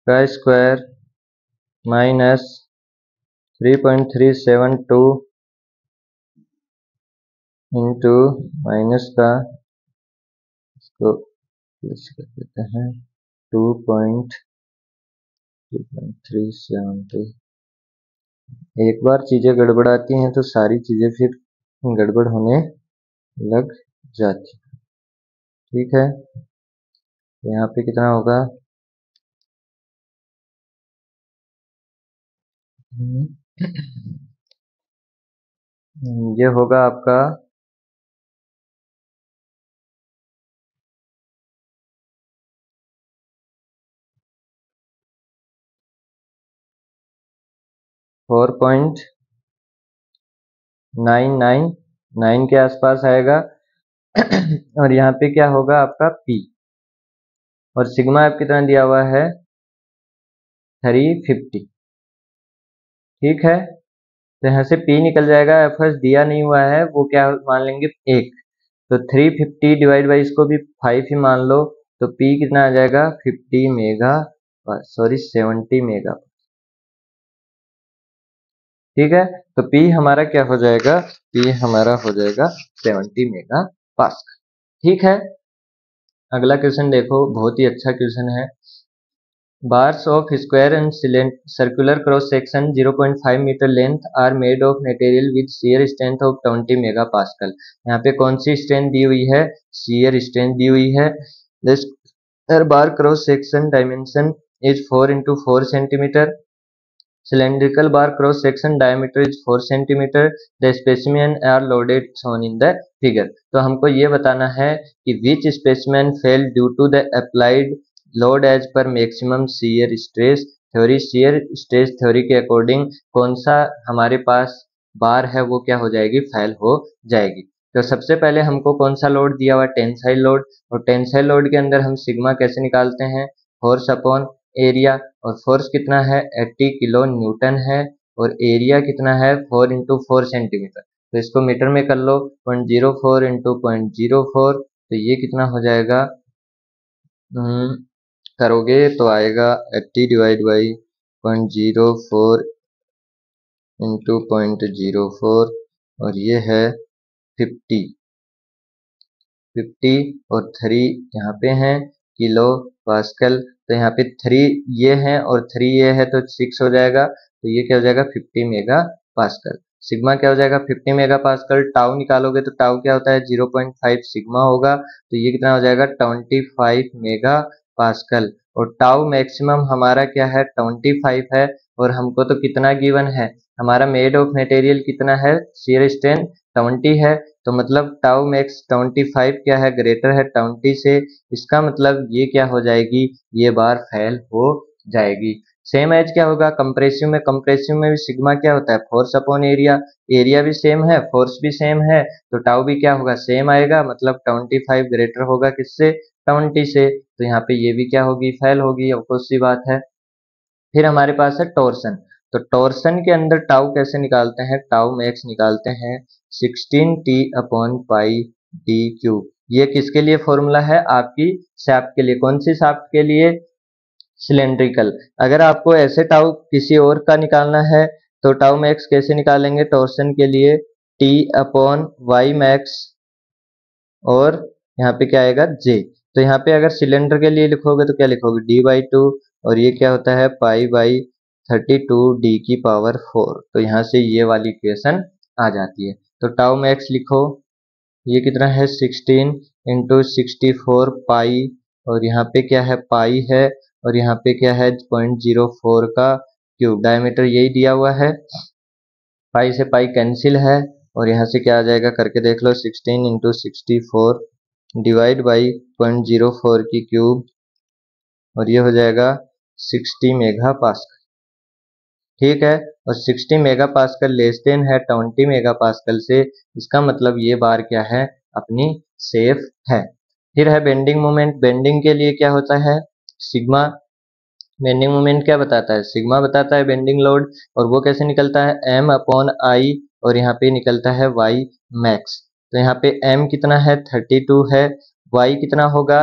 का स्क्वायर माइनस 3.372 इंटू माइनस का इसको प्लस कर देते हैं 2.372। एक बार चीजें गड़बड़ाती हैं तो सारी चीजें फिर गड़बड़ होने लग जाती। ठीक है, यहाँ पे कितना होगा, ये होगा आपका 4.999 के आसपास आएगा। और यहाँ पे क्या होगा आपका P, और सिग्मा आप कितना दिया हुआ है 350। ठीक है, तो यहाँ से P निकल जाएगा, एफएस दिया नहीं हुआ है, वो क्या मान लेंगे 1, तो 350 डिवाइड बाई इसको भी 5 ही मान लो, तो P कितना आ जाएगा 50 मेगा, सॉरी 70 मेगा। ठीक है, तो P हमारा क्या हो जाएगा, P हमारा हो जाएगा 70 मेगा पास्कल। ठीक है, अगला क्वेश्चन देखो, बहुत ही अच्छा क्वेश्चन है। Bars of square and circular cross section 0.5 metre length are made of material with shear strength of 20 megapascal. यहाँ पे कौन सी स्ट्रेंथ दी हुई है, shear स्ट्रेंथ दी हुई है। The square bar cross section dimension is 4 into 4 centimetre. Cylindrical bar cross section diameter is 4 centimeter. The specimen are loaded shown in the figure। तो हमको ये बताना है कि which specimen fell due to the applied load as per maximum shear stress theory। shear stress theory के according कौन सा हमारे पास बार है वो क्या हो जाएगी, फेल हो जाएगी। तो सबसे पहले हमको कौन सा लोड दिया हुआ, टेंसाइल लोड, और टेंसाइल लोड के अंदर हम सिग्मा कैसे निकालते हैं, फोर्स अपॉन एरिया, और फोर्स कितना है 80 किलो न्यूटन है, और एरिया कितना है 4 इंटू 4 सेंटीमीटर। तो इसको मीटर में कर लो, 0.04 इंटू 0.04, तो ये कितना हो जाएगा, करोगे तो आएगा 80 डिवाइड बाई 0.04 इंटू 0.04, और ये है 50 और 3 यहाँ पे हैं किलो पास्कल। तो यहाँ पे 3 ये है और 3 ये है, तो 6 हो जाएगा, तो ये क्या हो जाएगा 50 मेगा पास्कल। सिग्मा क्या हो जाएगा 50 मेगा पास्कल। टाउ निकालोगे तो टाउ क्या होता है 0.5 सिग्मा होगा, तो ये कितना हो जाएगा 25 मेगा पास्कल। और टाउ मैक्सिमम हमारा क्या है 25 है, और हमको तो कितना गिवन है, हमारा मेड ऑफ मटेरियल कितना है, शियर स्ट्रेंथ 20 है, तो मतलब टाउ मैक्स 25 क्या है, ग्रेटर है 20 से। इसका मतलब ये क्या हो जाएगी, ये बार फेल हो जाएगी। सेम एज क्या होगा कंप्रेसिव में, कंप्रेसिव में भी सिग्मा क्या होता है फोर्स अपॉन एरिया, एरिया भी सेम है फोर्स भी सेम है, तो टाउ भी क्या होगा सेम आएगा, मतलब 25 ग्रेटर होगा किससे 20 से, तो यहाँ पे ये भी क्या होगी फेल होगी, ऑफकोर्स सी बात है। फिर हमारे पास है टॉर्सन। तो टॉर्सन के अंदर टाउ कैसे निकालते हैं, टाउ मैक्स निकालते हैं 16t upon pi D cube. ये किसके लिए फॉर्मूला है, आपकी शाफ्ट के लिए। कौन सी शाफ्ट के लिए, सिलेंड्रिकल। अगर आपको ऐसे टाउ किसी और का निकालना है तो टाउ मैक्स कैसे निकालेंगे, टॉर्सन के लिए t अपॉन वाई मैक्स, और यहाँ पे क्या आएगा j। तो यहाँ पे अगर सिलेंडर के लिए लिखोगे तो क्या लिखोगे d/2, और ये क्या होता है π/32d⁴। तो यहाँ से ये वाली इक्वेशन आ जाती है। तो टाउ मैक्स लिखो, ये कितना है 16 इंटू 64 पाई, और यहाँ पे क्या है पाई है, और यहाँ पे क्या है 0.04 का क्यूब, डायमीटर यही दिया हुआ है, पाई से पाई कैंसिल है, और यहाँ से क्या आ जाएगा करके देख लो 16 इंटू 64 डिवाइड बाई 0.04 की क्यूब, और ये हो जाएगा 60 मेगा पास्कल। ठीक है, और 60 मेगा पास्कल लेस देन है 20 मेगा पास्कल से, इसका मतलब ये बार क्या है अपनी सेफ है। फिर है बेंडिंग मोमेंट। बेंडिंग के लिए क्या होता है सिग्मा, बेंडिंग मोमेंट क्या बताता है, सिग्मा बताता है बेंडिंग लोड, और वो कैसे निकलता है m अपॉन आई, और यहाँ पे निकलता है y मैक्स। तो यहाँ पे m कितना है 32 है, y कितना होगा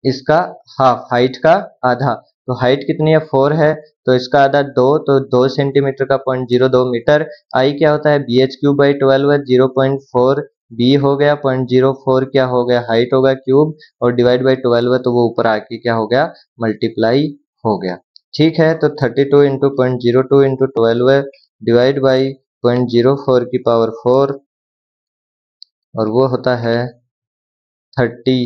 इसका हाफ, हाइट का आधा, तो हाइट कितनी है 4 है, तो इसका आधा 2, तो 2 सेंटीमीटर का 0.02 मीटर। आई क्या होता है bh³/12 है 0.4, b हो गया 0.04, क्या हो गया हाइट होगा क्यूब, और डिवाइड बाई 12 है तो वो ऊपर आके क्या हो गया मल्टीप्लाई हो गया। ठीक है, तो 32 इंटू 0.02 इंटू 12 है डिवाइड बाई 0.04 की पावर 4, और वो होता है 30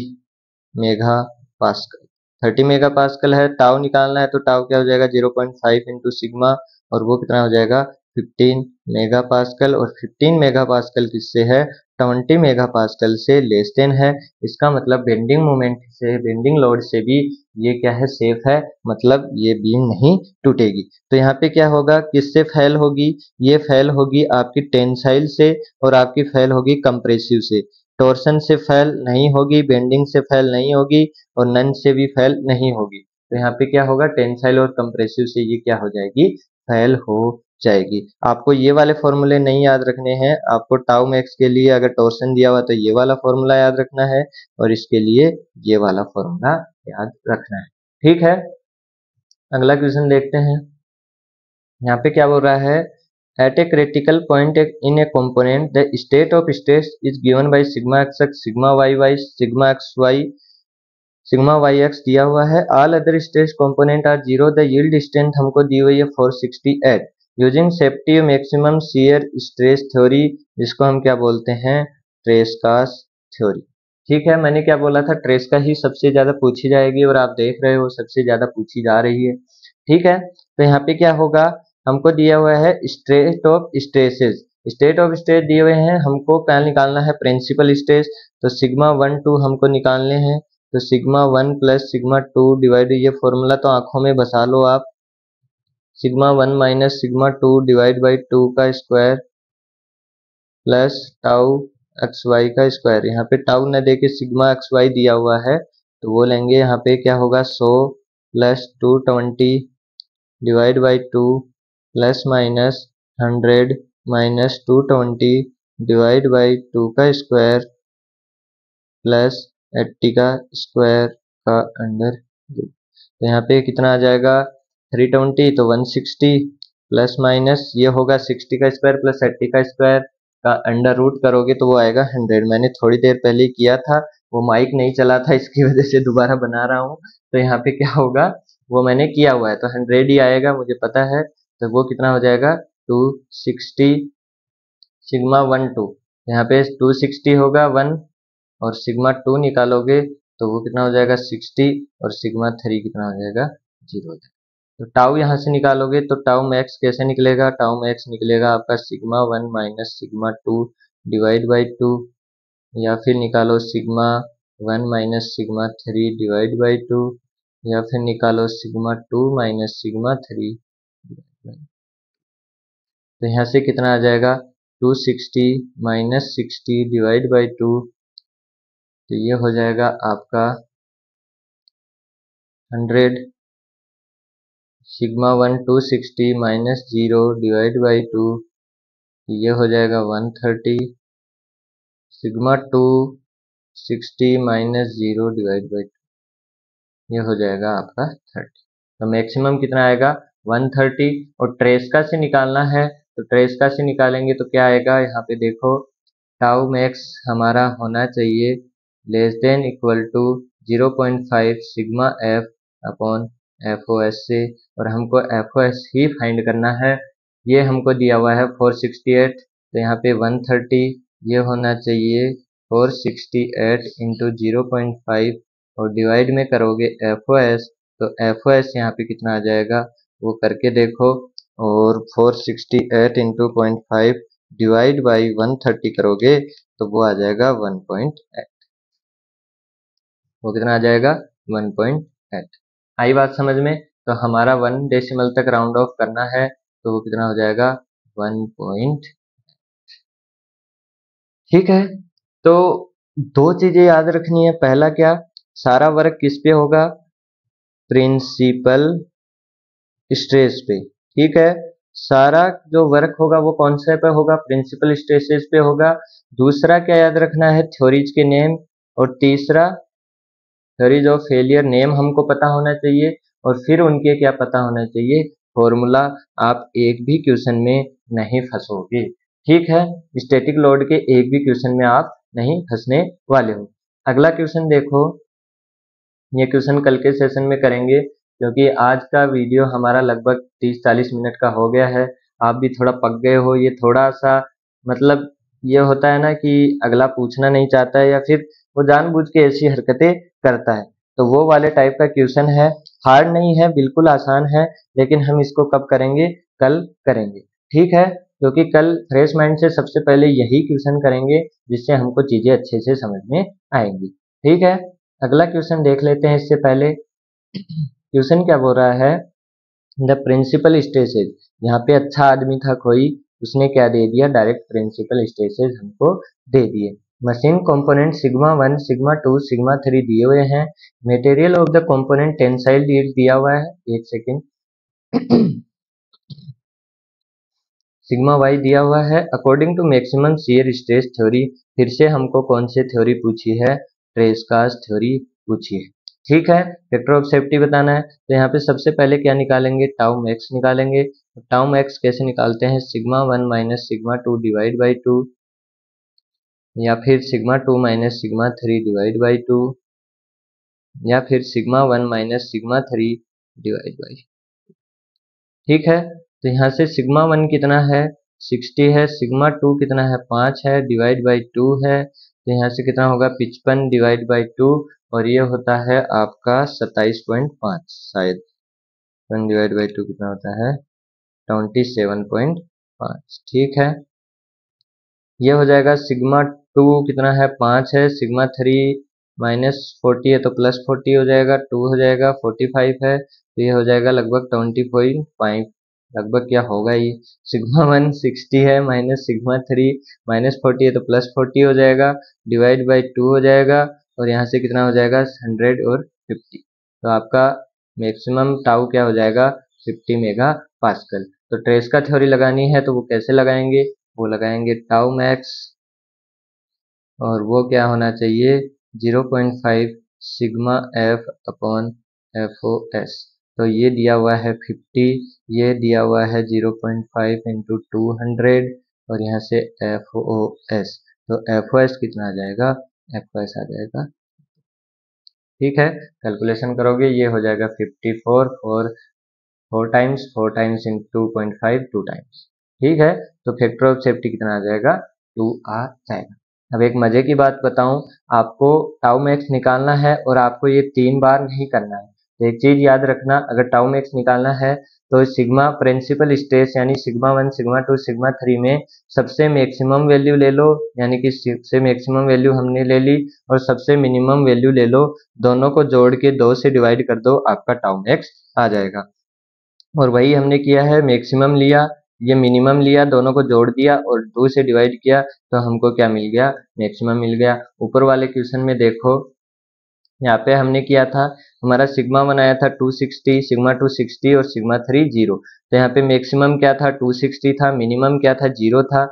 मेगा पास्कल। 30 मेगा पास्कल है, टाउ निकालना है तो टाउ क्या हो जाएगा 0.5 इंटू सिग्मा, और वो कितना हो जाएगा 15 मेगा पास्कल, और 15 मेगा पास्कल किससे है 20 मेगा पास्कल से लेस देन है। इसका मतलब बेंडिंग मोमेंट से, बेंडिंग लोड से भी ये क्या है सेफ है, मतलब ये बीम नहीं टूटेगी। तो यहाँ पे क्या होगा, किससे फेल होगी, ये फेल होगी आपकी टेंसाइल से, और आपकी फेल होगी कंप्रेसिव से। टॉर्सन से फेल नहीं होगी, बेंडिंग से फेल नहीं होगी, और नन से भी फेल नहीं होगी। तो यहाँ पे क्या होगा टेंसाइल और कंप्रेसिव से ये क्या हो जाएगी फेल हो जाएगी। आपको ये वाले फॉर्मूले नहीं याद रखने हैं, आपको टाउ मैक्स के लिए अगर टॉर्सन दिया हुआ तो ये वाला फॉर्मूला याद रखना है, और इसके लिए ये वाला फॉर्मूला याद रखना है। ठीक है, अगला क्वेश्चन देखते हैं। यहाँ पे क्या बोल रहा है, at a critical point in a component the state of stress is given by sigma xx, sigma yy, sigma xy, sigma yx दिया हुआ है। all other stress component are 0, the yield strength हमको दी हुई है 468 using safety maximum shear stress theory, जिसको हम क्या बोलते हैं ट्रेस्कास थ्योरी। ठीक है, मैंने क्या बोला था ट्रेस्का ही सबसे ज्यादा पूछी जाएगी, और आप देख रहे हो सबसे ज्यादा पूछी जा रही है। ठीक है, तो यहाँ पे क्या होगा, हमको दिया हुआ है state of stresses, state of stress दिए हुए हैं, हमको पहले निकालना है प्रिंसिपल स्ट्रेस, तो सिग्मा 1 2 हमको निकालने हैं, तो सिग्मा 1 प्लस सिग्मा 2 डिवाइड, ये फॉर्मूला तो आंखों में बसा लो आप, sigma 1 minus sigma 2 divide by 2 का square plus tau x y का स्क्वायर। यहाँ पे टाउ न देके सिग्मा एक्स वाई दिया हुआ है, तो वो लेंगे, यहाँ पे क्या होगा 100 plus 220 divide by 2 plus minus 100 minus 220 divide by 2 का स्क्वायर प्लस 80 का स्क्वायर का अंडर रूट। तो यहाँ पे कितना आ जाएगा 320, तो 160 प्लस माइनस ये होगा 60 का स्क्वायर प्लस 80 का स्क्वायर का अंडर रूट करोगे तो वो आएगा 100। मैंने थोड़ी देर पहले किया था, वो माइक नहीं चला था, इसकी वजह से दोबारा बना रहा हूँ। तो यहाँ पे क्या होगा, वो मैंने किया हुआ है तो 100 ही आएगा, मुझे पता है। तो वो कितना हो जाएगा 260 सिग्मा 1 2, यहाँ पे 260 होगा 1, और सिग्मा 2 निकालोगे तो वो कितना हो जाएगा 60, और सिग्मा 3 कितना हो जाएगा 0 हो जाएगा। तो टाउ यहाँ से निकालोगे तो टाउ मैक्स कैसे निकलेगा, टाउ मैक्स निकलेगा आपका sigma 1 minus sigma 2 divide by 2, या फिर निकालो sigma 1 minus sigma 3 divide by 2, या फिर निकालो सिग्मा 2 माइनस सिग्मा 3। तो यहाँ से कितना आ जाएगा 260 माइनस 60 डिवाइड बाई 2, तो ये हो जाएगा आपका 100, सिग्मा 1 260 माइनस 0 डिवाइड बाई 2, तो ये हो जाएगा 130, सिग्मा 2 60 माइनस 0 डिवाइड बाई 2, ये हो जाएगा आपका 30। तो मैक्सिमम कितना आएगा 130, और ट्रेस्का से निकालना है, तो ट्रेस्का से निकालेंगे तो क्या आएगा, यहाँ पे देखो टाउ मैक्स हमारा होना चाहिए less than equal to 0.5 sigma F upon F O S से, और हमको एफ ओ एस ही फाइंड करना है। ये हमको दिया हुआ है 468, तो यहाँ पे 130 ये होना चाहिए 468 इंटू 0.5, और डिवाइड में करोगे एफ ओ एस, तो एफ ओ एस यहाँ पे कितना आ जाएगा वो करके देखो, और 468 इंटू 0.5 डिवाइड बाई 130 करोगे तो वो आ जाएगा 1.8, वो कितना आ जाएगा 1.8। आई बात समझ में, तो हमारा 1 डेसिमल तक राउंड ऑफ करना है, तो वो कितना हो जाएगा 1. ठीक है, तो दो चीजें याद रखनी है, पहला क्या, सारा वर्क किस पे होगा प्रिंसिपल स्ट्रेस पे। ठीक है, सारा जो वर्क होगा वो कौन से पे होगा, प्रिंसिपल स्ट्रेसेस पे होगा। दूसरा क्या याद रखना है, थ्योरीज के नेम। और तीसरा थ्योरीज ऑफ फेलियर नेम हमको पता होना चाहिए, और फिर उनके क्या पता होना चाहिए, फॉर्मूला। आप एक भी क्वेश्चन में नहीं फंसोगे, ठीक है। स्टैटिक लोड के एक भी क्वेश्चन में आप नहीं फंसने वाले हो। अगला क्वेश्चन देखो, ये क्वेश्चन कल के सेशन में करेंगे, क्योंकि आज का वीडियो हमारा लगभग 30-40 मिनट का हो गया है। आप भी थोड़ा पक गए हो, ये थोड़ा सा मतलब ये होता है ना कि अगला पूछना नहीं चाहता है, या फिर वो जानबूझ के ऐसी हरकतें करता है, तो वो वाले टाइप का क्वेश्चन है। हार्ड नहीं है, बिल्कुल आसान है, लेकिन हम इसको कब करेंगे, कल करेंगे, ठीक है। क्योंकि कल फ्रेश माइंड से सबसे पहले यही क्वेश्चन करेंगे, जिससे हमको चीजें अच्छे से समझ में आएंगी, ठीक है। अगला क्वेश्चन देख लेते हैं। इससे पहले क्वेश्चन क्या बोल रहा है, द प्रिंसिपल स्ट्रेसेज। यहाँ पे अच्छा आदमी था कोई, उसने क्या दे दिया, डायरेक्ट प्रिंसिपल स्ट्रेसेज हमको दे दिए। Machine component sigma 1, sigma 2, sigma 3 दिए हुए हैं। Material of the component tensile yield दिया हुआ है, एक सेकेंड। सिग्मा वाई दिया हुआ है। According to maximum shear stress theory, फिर से हमको कौन सी थ्योरी पूछी है, ट्रेस्कास थ्योरी पूछी है, ठीक है। फैक्टर ऑफ सेफ्टी बताना है, तो यहाँ पे सबसे पहले क्या निकालेंगे, टाउ मैक्स निकालेंगे। टाउ मैक्स कैसे निकालते हैं, sigma 1 minus sigma 2 divide by 2, या फिर sigma 2 minus sigma 3 divide by 2, या फिर sigma 1 minus sigma 3 divide by, ठीक है। तो यहाँ से सिग्मा 1 कितना है, 60 है। सिग्मा 2 कितना है, 5 है, डिवाइड बाई 2 है। तो यहाँ से कितना होगा, 55 डिवाइड बाई 2, और ये होता है आपका 27.5 शायद। 1 डिवाइड बाई 2 कितना होता है, 27.5, ठीक है। ये हो जाएगा सिग्मा 2 कितना है, 5 है। सिग्मा 3 माइनस 40 है, तो प्लस 40 हो जाएगा, 2 हो जाएगा, 45 है, तो ये हो जाएगा लगभग 20.5, लगभग क्या होगा ये। सिग्मा 1 60 है, माइनस सिग्मा 3 माइनस 40 है, तो प्लस 40 हो जाएगा, डिवाइड बाई 2 हो जाएगा, और यहाँ से कितना हो जाएगा, 100 और 50। तो आपका मैक्सिमम टाउ क्या हो जाएगा, 50 मेगा पास्कल। तो ट्रेस का थ्योरी लगानी है, तो वो कैसे लगाएंगे, वो लगाएंगे टाउ मैक्स, और वो क्या होना चाहिए, 0.5 sigma F upon F O S. तो ये दिया हुआ है 50, ये दिया हुआ है 0.5 इंटू 200, और यहाँ से एफ ओ एस, तो एफ ओ एस कितना आ जाएगा, एफ ओ एस आ जाएगा, ठीक है। कैलकुलेशन करोगे ये हो जाएगा 54 फॉर 4 टाइम्स इन 2.5 2 टाइम्स, ठीक है। तो फैक्टर ऑफ सेफ्टी कितना आ जाएगा, 2 आ जाएगा। अब एक मजे की बात बताऊं, आपको टाउ मैक्स निकालना है, और आपको ये 3 बार नहीं करना है। तो एक चीज याद रखना, अगर टाउ मैक्स निकालना है तो सिग्मा प्रिंसिपल स्ट्रेस यानी सिग्मा 1 सिग्मा 2 सिग्मा 3 में सबसे मैक्सिमम वैल्यू ले लो, यानी कि सबसे मैक्सिमम वैल्यू हमने ले ली, और सबसे मिनिमम वैल्यू ले लो, दोनों को जोड़ के 2 से डिवाइड कर दो, आपका टाउ मैक्स आ जाएगा। और वही हमने किया है, मैक्सिमम लिया, ये मिनिमम लिया, दोनों को जोड़ दिया और 2 से डिवाइड किया, तो हमको क्या मिल गया, मैक्सिमम मिल गया। ऊपर वाले क्वेश्चन में देखो, यहाँ पे हमने किया था, हमारा सिग्मा 1 आया था 260, सिग्मा 2 60 और सिग्मा 3 0। तो यहाँ पे मैक्सिमम क्या था, 260 था, मिनिमम क्या था, 0 था।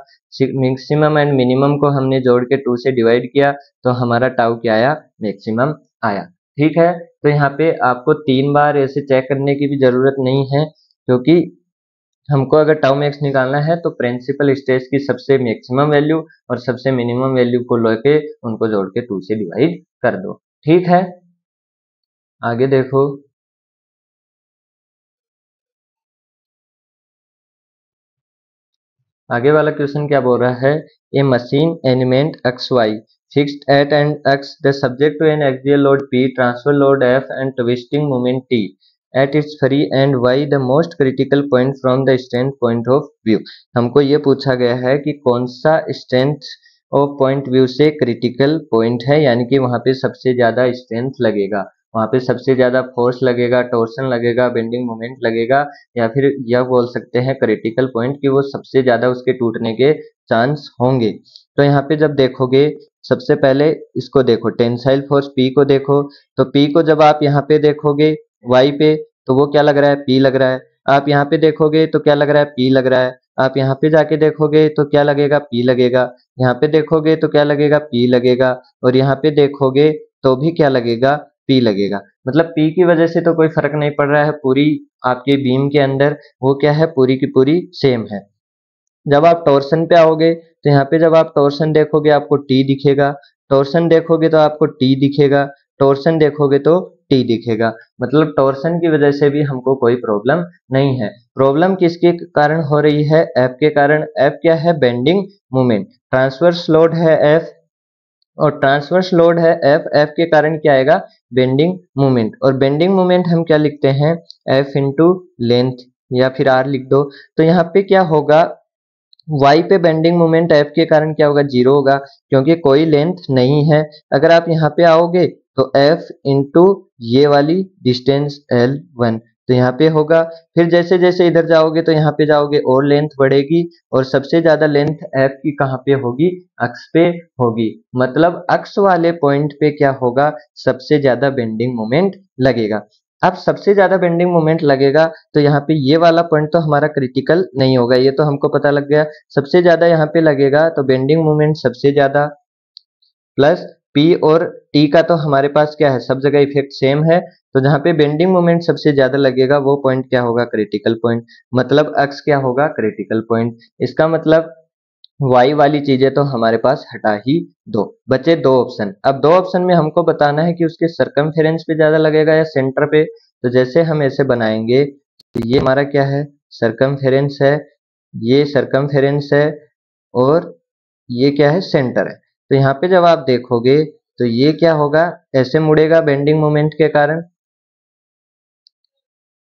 मैक्सिमम एंड मिनिमम को हमने जोड़ के 2 से डिवाइड किया, तो हमारा टाउ क्या आया, मैक्सिमम आया, ठीक है। तो यहाँ पे आपको 3 बार ऐसे चेक करने की भी जरूरत नहीं है, क्योंकि हमको अगर टाउ मैक्स निकालना है तो प्रिंसिपल स्ट्रेस की सबसे मैक्सिमम वैल्यू और सबसे मिनिमम वैल्यू को लेके उनको जोड़ के 2 से डिवाइड कर दो, ठीक है। आगे देखो, आगे वाला क्वेश्चन क्या बोल रहा है, a machine element x y fixed at end x the subject to an axial load P transfer load F and twisting moment T at its free end y the most critical point from the strength point of view. हमको ये पूछा गया है कि कौन सा strength of point view से critical point है, यानी कि वहां पे सबसे ज्यादा स्ट्रेंथ लगेगा, वहां पे सबसे ज्यादा फोर्स लगेगा, टॉर्सन लगेगा, बेंडिंग मोमेंट लगेगा, या फिर यह बोल सकते हैं क्रिटिकल पॉइंट कि वो सबसे ज्यादा उसके टूटने के चांस होंगे। तो यहाँ पे जब देखोगे, सबसे पहले इसको देखो, टेंसाइल फोर्स P को देखो, तो P को जब आप यहाँ पे देखोगे Y पे, तो वो क्या लग रहा है, P लग रहा है। आप यहाँ पे देखोगे तो क्या लग रहा है, P लग रहा है। आप यहाँ पे जाके देखोगे तो क्या लगेगा, P लगेगा। यहाँ पे देखोगे तो क्या लगेगा, P लगेगा। और यहाँ पे देखोगे तो भी क्या लगेगा, P लगेगा। मतलब P की वजह से तो कोई फर्क नहीं पड़ रहा है, पूरी आपके बीम के अंदर वो क्या है, पूरी की पूरी सेम है। जब आप टॉर्सन पे आओगे तो यहाँ पे जब आप टॉर्सन देखोगे आपको T दिखेगा, टॉर्सन देखोगे तो आपको T दिखेगा, टॉर्सन देखोगे तो T दिखेगा। मतलब टॉर्सन की वजह से भी हमको कोई प्रॉब्लम नहीं है। प्रॉब्लम किसके कारण हो रही है, F के कारण। F क्या है, बेंडिंग मोमेंट। ट्रांसवर्स लोड है F और ट्रांसवर्स लोड है F के कारण क्या आएगा, बेंडिंग मोमेंट। और बेंडिंग मोमेंट हम क्या लिखते हैं, F इंटू लेंथ या फिर R लिख दो। तो यहाँ पे क्या होगा, y पे बेंडिंग मोमेंट F के कारण क्या होगा, जीरो होगा, क्योंकि कोई लेंथ नहीं है। अगर आप यहाँ पे आओगे तो F इंटू ये वाली डिस्टेंस L1, तो यहाँ पे होगा। फिर जैसे जैसे इधर जाओगे तो यहाँ पे जाओगे और लेंथ बढ़ेगी, और सबसे ज्यादा लेंथ F की कहाँ पे होगी, अक्ष पे होगी। मतलब अक्ष वाले पॉइंट पे क्या होगा, सबसे ज्यादा बेंडिंग मोमेंट लगेगा। अब सबसे ज्यादा बेंडिंग मोमेंट लगेगा तो यहाँ पे ये वाला पॉइंट तो हमारा क्रिटिकल नहीं होगा, ये तो हमको पता लग गया। सबसे ज्यादा यहाँ पे लगेगा तो बेंडिंग मोमेंट सबसे ज्यादा प्लस P और T का तो हमारे पास क्या है, सब जगह इफेक्ट सेम है। तो जहाँ पे बेंडिंग मोमेंट सबसे ज्यादा लगेगा वो पॉइंट क्या होगा, क्रिटिकल पॉइंट। मतलब अक्ष क्या होगा, क्रिटिकल पॉइंट। इसका मतलब y वाली चीजें तो हमारे पास हटा ही दो, बचे दो ऑप्शन। अब दो ऑप्शन में हमको बताना है कि उसके सरकमफेरेंस पे ज्यादा लगेगा या सेंटर पे। तो जैसे हम ऐसे बनाएंगे तो ये हमारा क्या है, सरकमफेरेंस है, ये सरकमफेरेंस है, और ये क्या है, सेंटर है। तो यहाँ पे जब आप देखोगे तो ये क्या होगा, ऐसे मुड़ेगा बेंडिंग मोमेंट के कारण,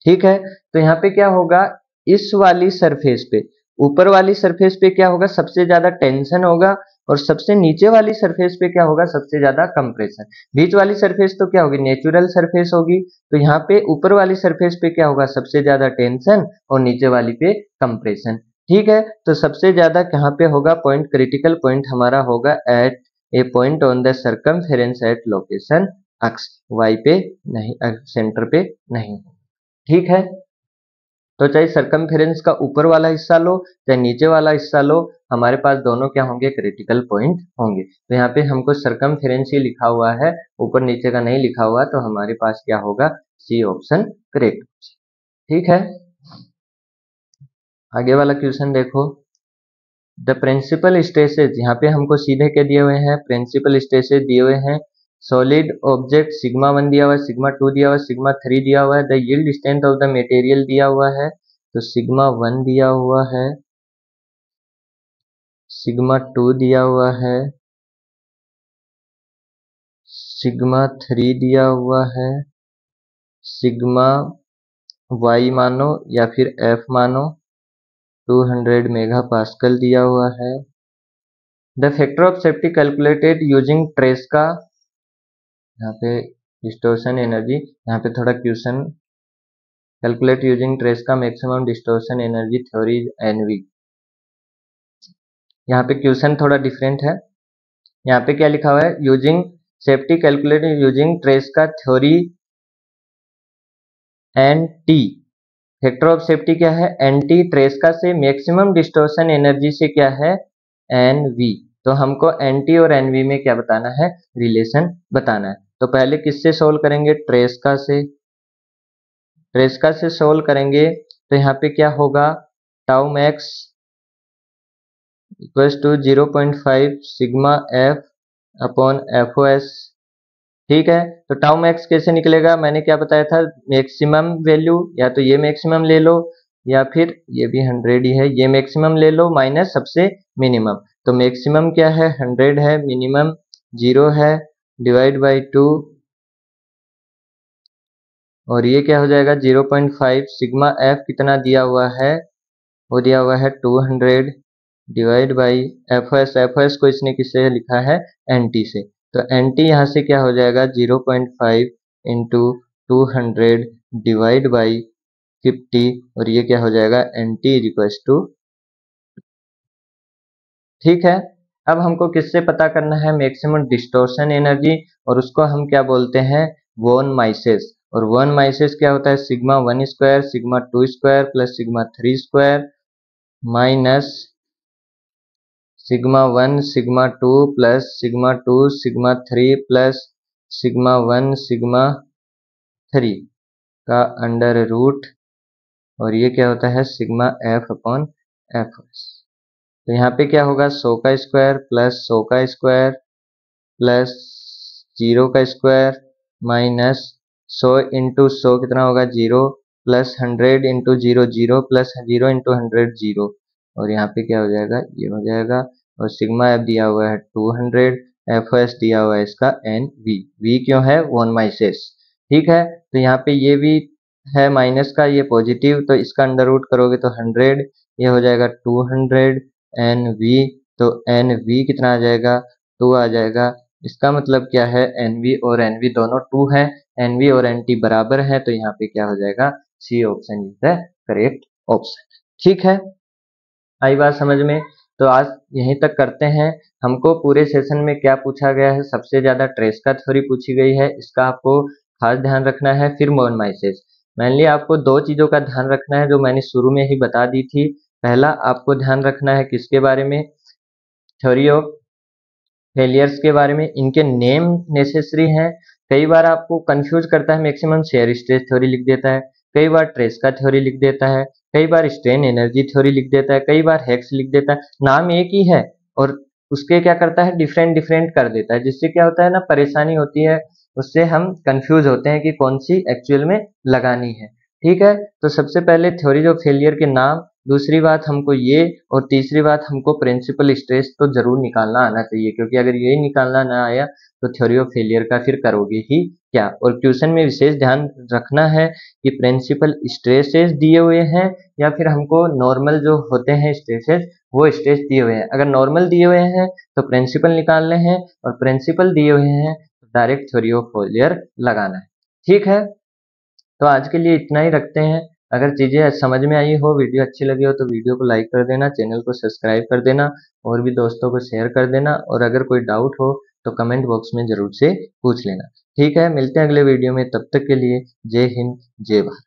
ठीक है। तो यहाँ पे क्या होगा, इस वाली सरफेस पे, ऊपर वाली सरफेस पे क्या होगा, सबसे ज्यादा टेंशन होगा, और सबसे नीचे वाली सरफेस पे क्या होगा, सबसे ज्यादा कंप्रेशन। बीच वाली सरफेस तो क्या होगी, नेचुरल सरफेस होगी। तो यहाँ पे ऊपर वाली सरफेस पे क्या होगा, सबसे ज्यादा टेंशन, और नीचे वाली पे कंप्रेशन, ठीक है। तो सबसे ज्यादा कहाँ पे होगा पॉइंट, क्रिटिकल पॉइंट हमारा होगा at a point on the circumference at location x, y पे नहीं, सेंटर पे नहीं, ठीक है। तो चाहे सरकमफेरेंस का ऊपर वाला हिस्सा लो चाहे नीचे वाला हिस्सा लो, हमारे पास दोनों क्या होंगे, क्रिटिकल पॉइंट होंगे। तो यहाँ पे हमको सरकमफेरेंस ही लिखा हुआ है, ऊपर नीचे का नहीं लिखा हुआ, तो हमारे पास क्या होगा, सी ऑप्शन करेक्ट, ठीक है। आगे वाला क्वेश्चन देखो, द प्रिंसिपल स्ट्रेसेस, यहाँ पे हमको सीधे के दिए हुए हैं, प्रिंसिपल स्ट्रेसेस दिए हुए हैं। सॉलिड ऑब्जेक्ट सिग्मा 1 दिया हुआ है, सिग्मा 2 दिया हुआ है, सिग्मा 3 दिया हुआ है। The yield strength of the material दिया हुआ है, तो सिग्मा 1 दिया हुआ है, सिग्मा 2 दिया हुआ है, सिग्मा 3 दिया हुआ है, सिग्मा y मानो या फिर f मानो 200 मेगा पास्कल दिया हुआ है। The factor of safety calculated using trace का, यहाँ पे डिस्टॉर्शन एनर्जी, यहाँ पे थोड़ा क्वेश्चन, कैलकुलेट यूजिंग ट्रेस का maximum distortion energy theory N V. यहाँ पे क्वेश्चन थोड़ा डिफरेंट है। यहाँ पे क्या लिखा हुआ है, using safety calculate using trace का theory N T, factor of safety क्या है, एन टी, ट्रेस का से मैक्सिमम डिस्टॉर्शन एनर्जी से क्या है, एन वी। तो हमको एन टी और एन वी में क्या बताना है, रिलेशन बताना है। तो पहले किससे सोल्व करेंगे, ट्रेस्का से। ट्रेस्का से सोल्व करेंगे तो यहाँ पे क्या होगा, tau max equals to 0.5 sigma F upon F O S, ठीक है। तो टाउ मैक्स कैसे निकलेगा, मैंने क्या बताया था, मैक्सिमम वैल्यू, या तो ये मैक्सिमम ले लो या फिर ये भी 100 ही है, ये मैक्सिमम ले लो माइनस सबसे मिनिमम। तो मैक्सिमम क्या है, 100 है, मिनिमम 0 है, डिवाइड बाई 2, और ये क्या हो जाएगा 0.5 सिग्मा एफ कितना दिया हुआ है, वो दिया हुआ है 200, डिवाइड बाई एफ एस को इसने किससे लिखा है, एन टी से। तो एन टी यहाँ से क्या हो जाएगा 0.5 इंटू 200 डिवाइड बाई 50, और ये क्या हो जाएगा एन टी इक्वल्स टू, ठीक है। अब हमको किससे पता करना है, मैक्सिमम डिस्टॉर्शन एनर्जी, और उसको हम क्या बोलते हैं, वॉन माइसेस, और वॉन माइसेस क्या होता है, sigma 1 square sigma 2 square plus sigma 3 square minus sigma 1 sigma 2 plus sigma 2 sigma 3 plus sigma 1 sigma 3 का अंडर रूट, और ये क्या होता है सिग्मा एफ अपॉन एफ। तो यहाँ पे क्या होगा 100 का स्क्वायर प्लस 100 का स्क्वायर प्लस 0 का स्क्वायर माइनस 100 इंटू 100 कितना होगा 0 प्लस 100 इंटू 0 0 प्लस 0 इंटू 100 0, और यहाँ पे क्या हो जाएगा ये हो जाएगा। और सिग्मा एफ दिया हुआ है 200, एफ एस दिया हुआ है इसका एन वी, वी क्यों है वन माइसेस, ठीक है। तो यहाँ पे ये भी है माइनस का, ये पॉजिटिव, तो इसका अंडर रूट करोगे तो 100, ये हो जाएगा 200 एन वी, तो एन वी कितना आ जाएगा 2 आ जाएगा। इसका मतलब क्या है एन वी और एन वी दोनों 2 है, एन वी और एन टी बराबर है, तो यहाँ पे क्या हो जाएगा C option is the correct option, ठीक है। आई बात समझ में। तो आज यहीं तक करते हैं। हमको पूरे सेशन में क्या पूछा गया है, सबसे ज्यादा ट्रेस्का थ्योरी पूछी गई है, इसका आपको खास ध्यान रखना है। फिर वॉन माइसेस, मेनली आपको दो चीजों का ध्यान रखना है जो मैंने शुरू में ही बता दी थी। पहला आपको ध्यान रखना है किसके बारे में, थ्योरी ऑफ फेलियर्स के बारे में, इनके नेम नेसेसरी हैं। कई बार आपको कंफ्यूज करता है, मैक्सिमम शेयर स्ट्रेस थ्योरी लिख देता है, कई बार ट्रेस्का थ्योरी लिख देता है, कई बार स्ट्रेन एनर्जी थ्योरी लिख देता है, कई बार हेक्स लिख देता है। नाम एक ही है और उसके क्या करता है डिफरेंट डिफरेंट कर देता है, जिससे क्या होता है ना परेशानी होती है, उससे हम कंफ्यूज होते हैं कि कौन सी एक्चुअल में लगानी है, ठीक है। तो सबसे पहले थ्योरी ऑफ फेलियर के नाम, दूसरी बात हमको ये, और तीसरी बात हमको प्रिंसिपल स्ट्रेस तो जरूर निकालना आना चाहिए, क्योंकि अगर ये निकालना ना आया तो थ्योरी ऑफ फेलियर का फिर करोगे ही क्या। और क्वेश्चन में विशेष ध्यान रखना है कि प्रिंसिपल स्ट्रेसेस दिए हुए हैं या फिर हमको नॉर्मल जो होते हैं स्ट्रेसेस वो स्ट्रेस दिए हुए हैं। अगर नॉर्मल दिए हुए हैं तो प्रिंसिपल निकालने हैं, और प्रिंसिपल दिए हुए हैं तो डायरेक्ट थ्योरी ऑफ फेलियर लगाना है, ठीक है। तो आज के लिए इतना ही रखते हैं। अगर चीज़ें समझ में आई हो, वीडियो अच्छी लगी हो तो वीडियो को लाइक कर देना, चैनल को सब्सक्राइब कर देना, और भी दोस्तों को शेयर कर देना, और अगर कोई डाउट हो तो कमेंट बॉक्स में जरूर से पूछ लेना, ठीक है। मिलते हैं अगले वीडियो में, तब तक के लिए जय हिंद जय भारत।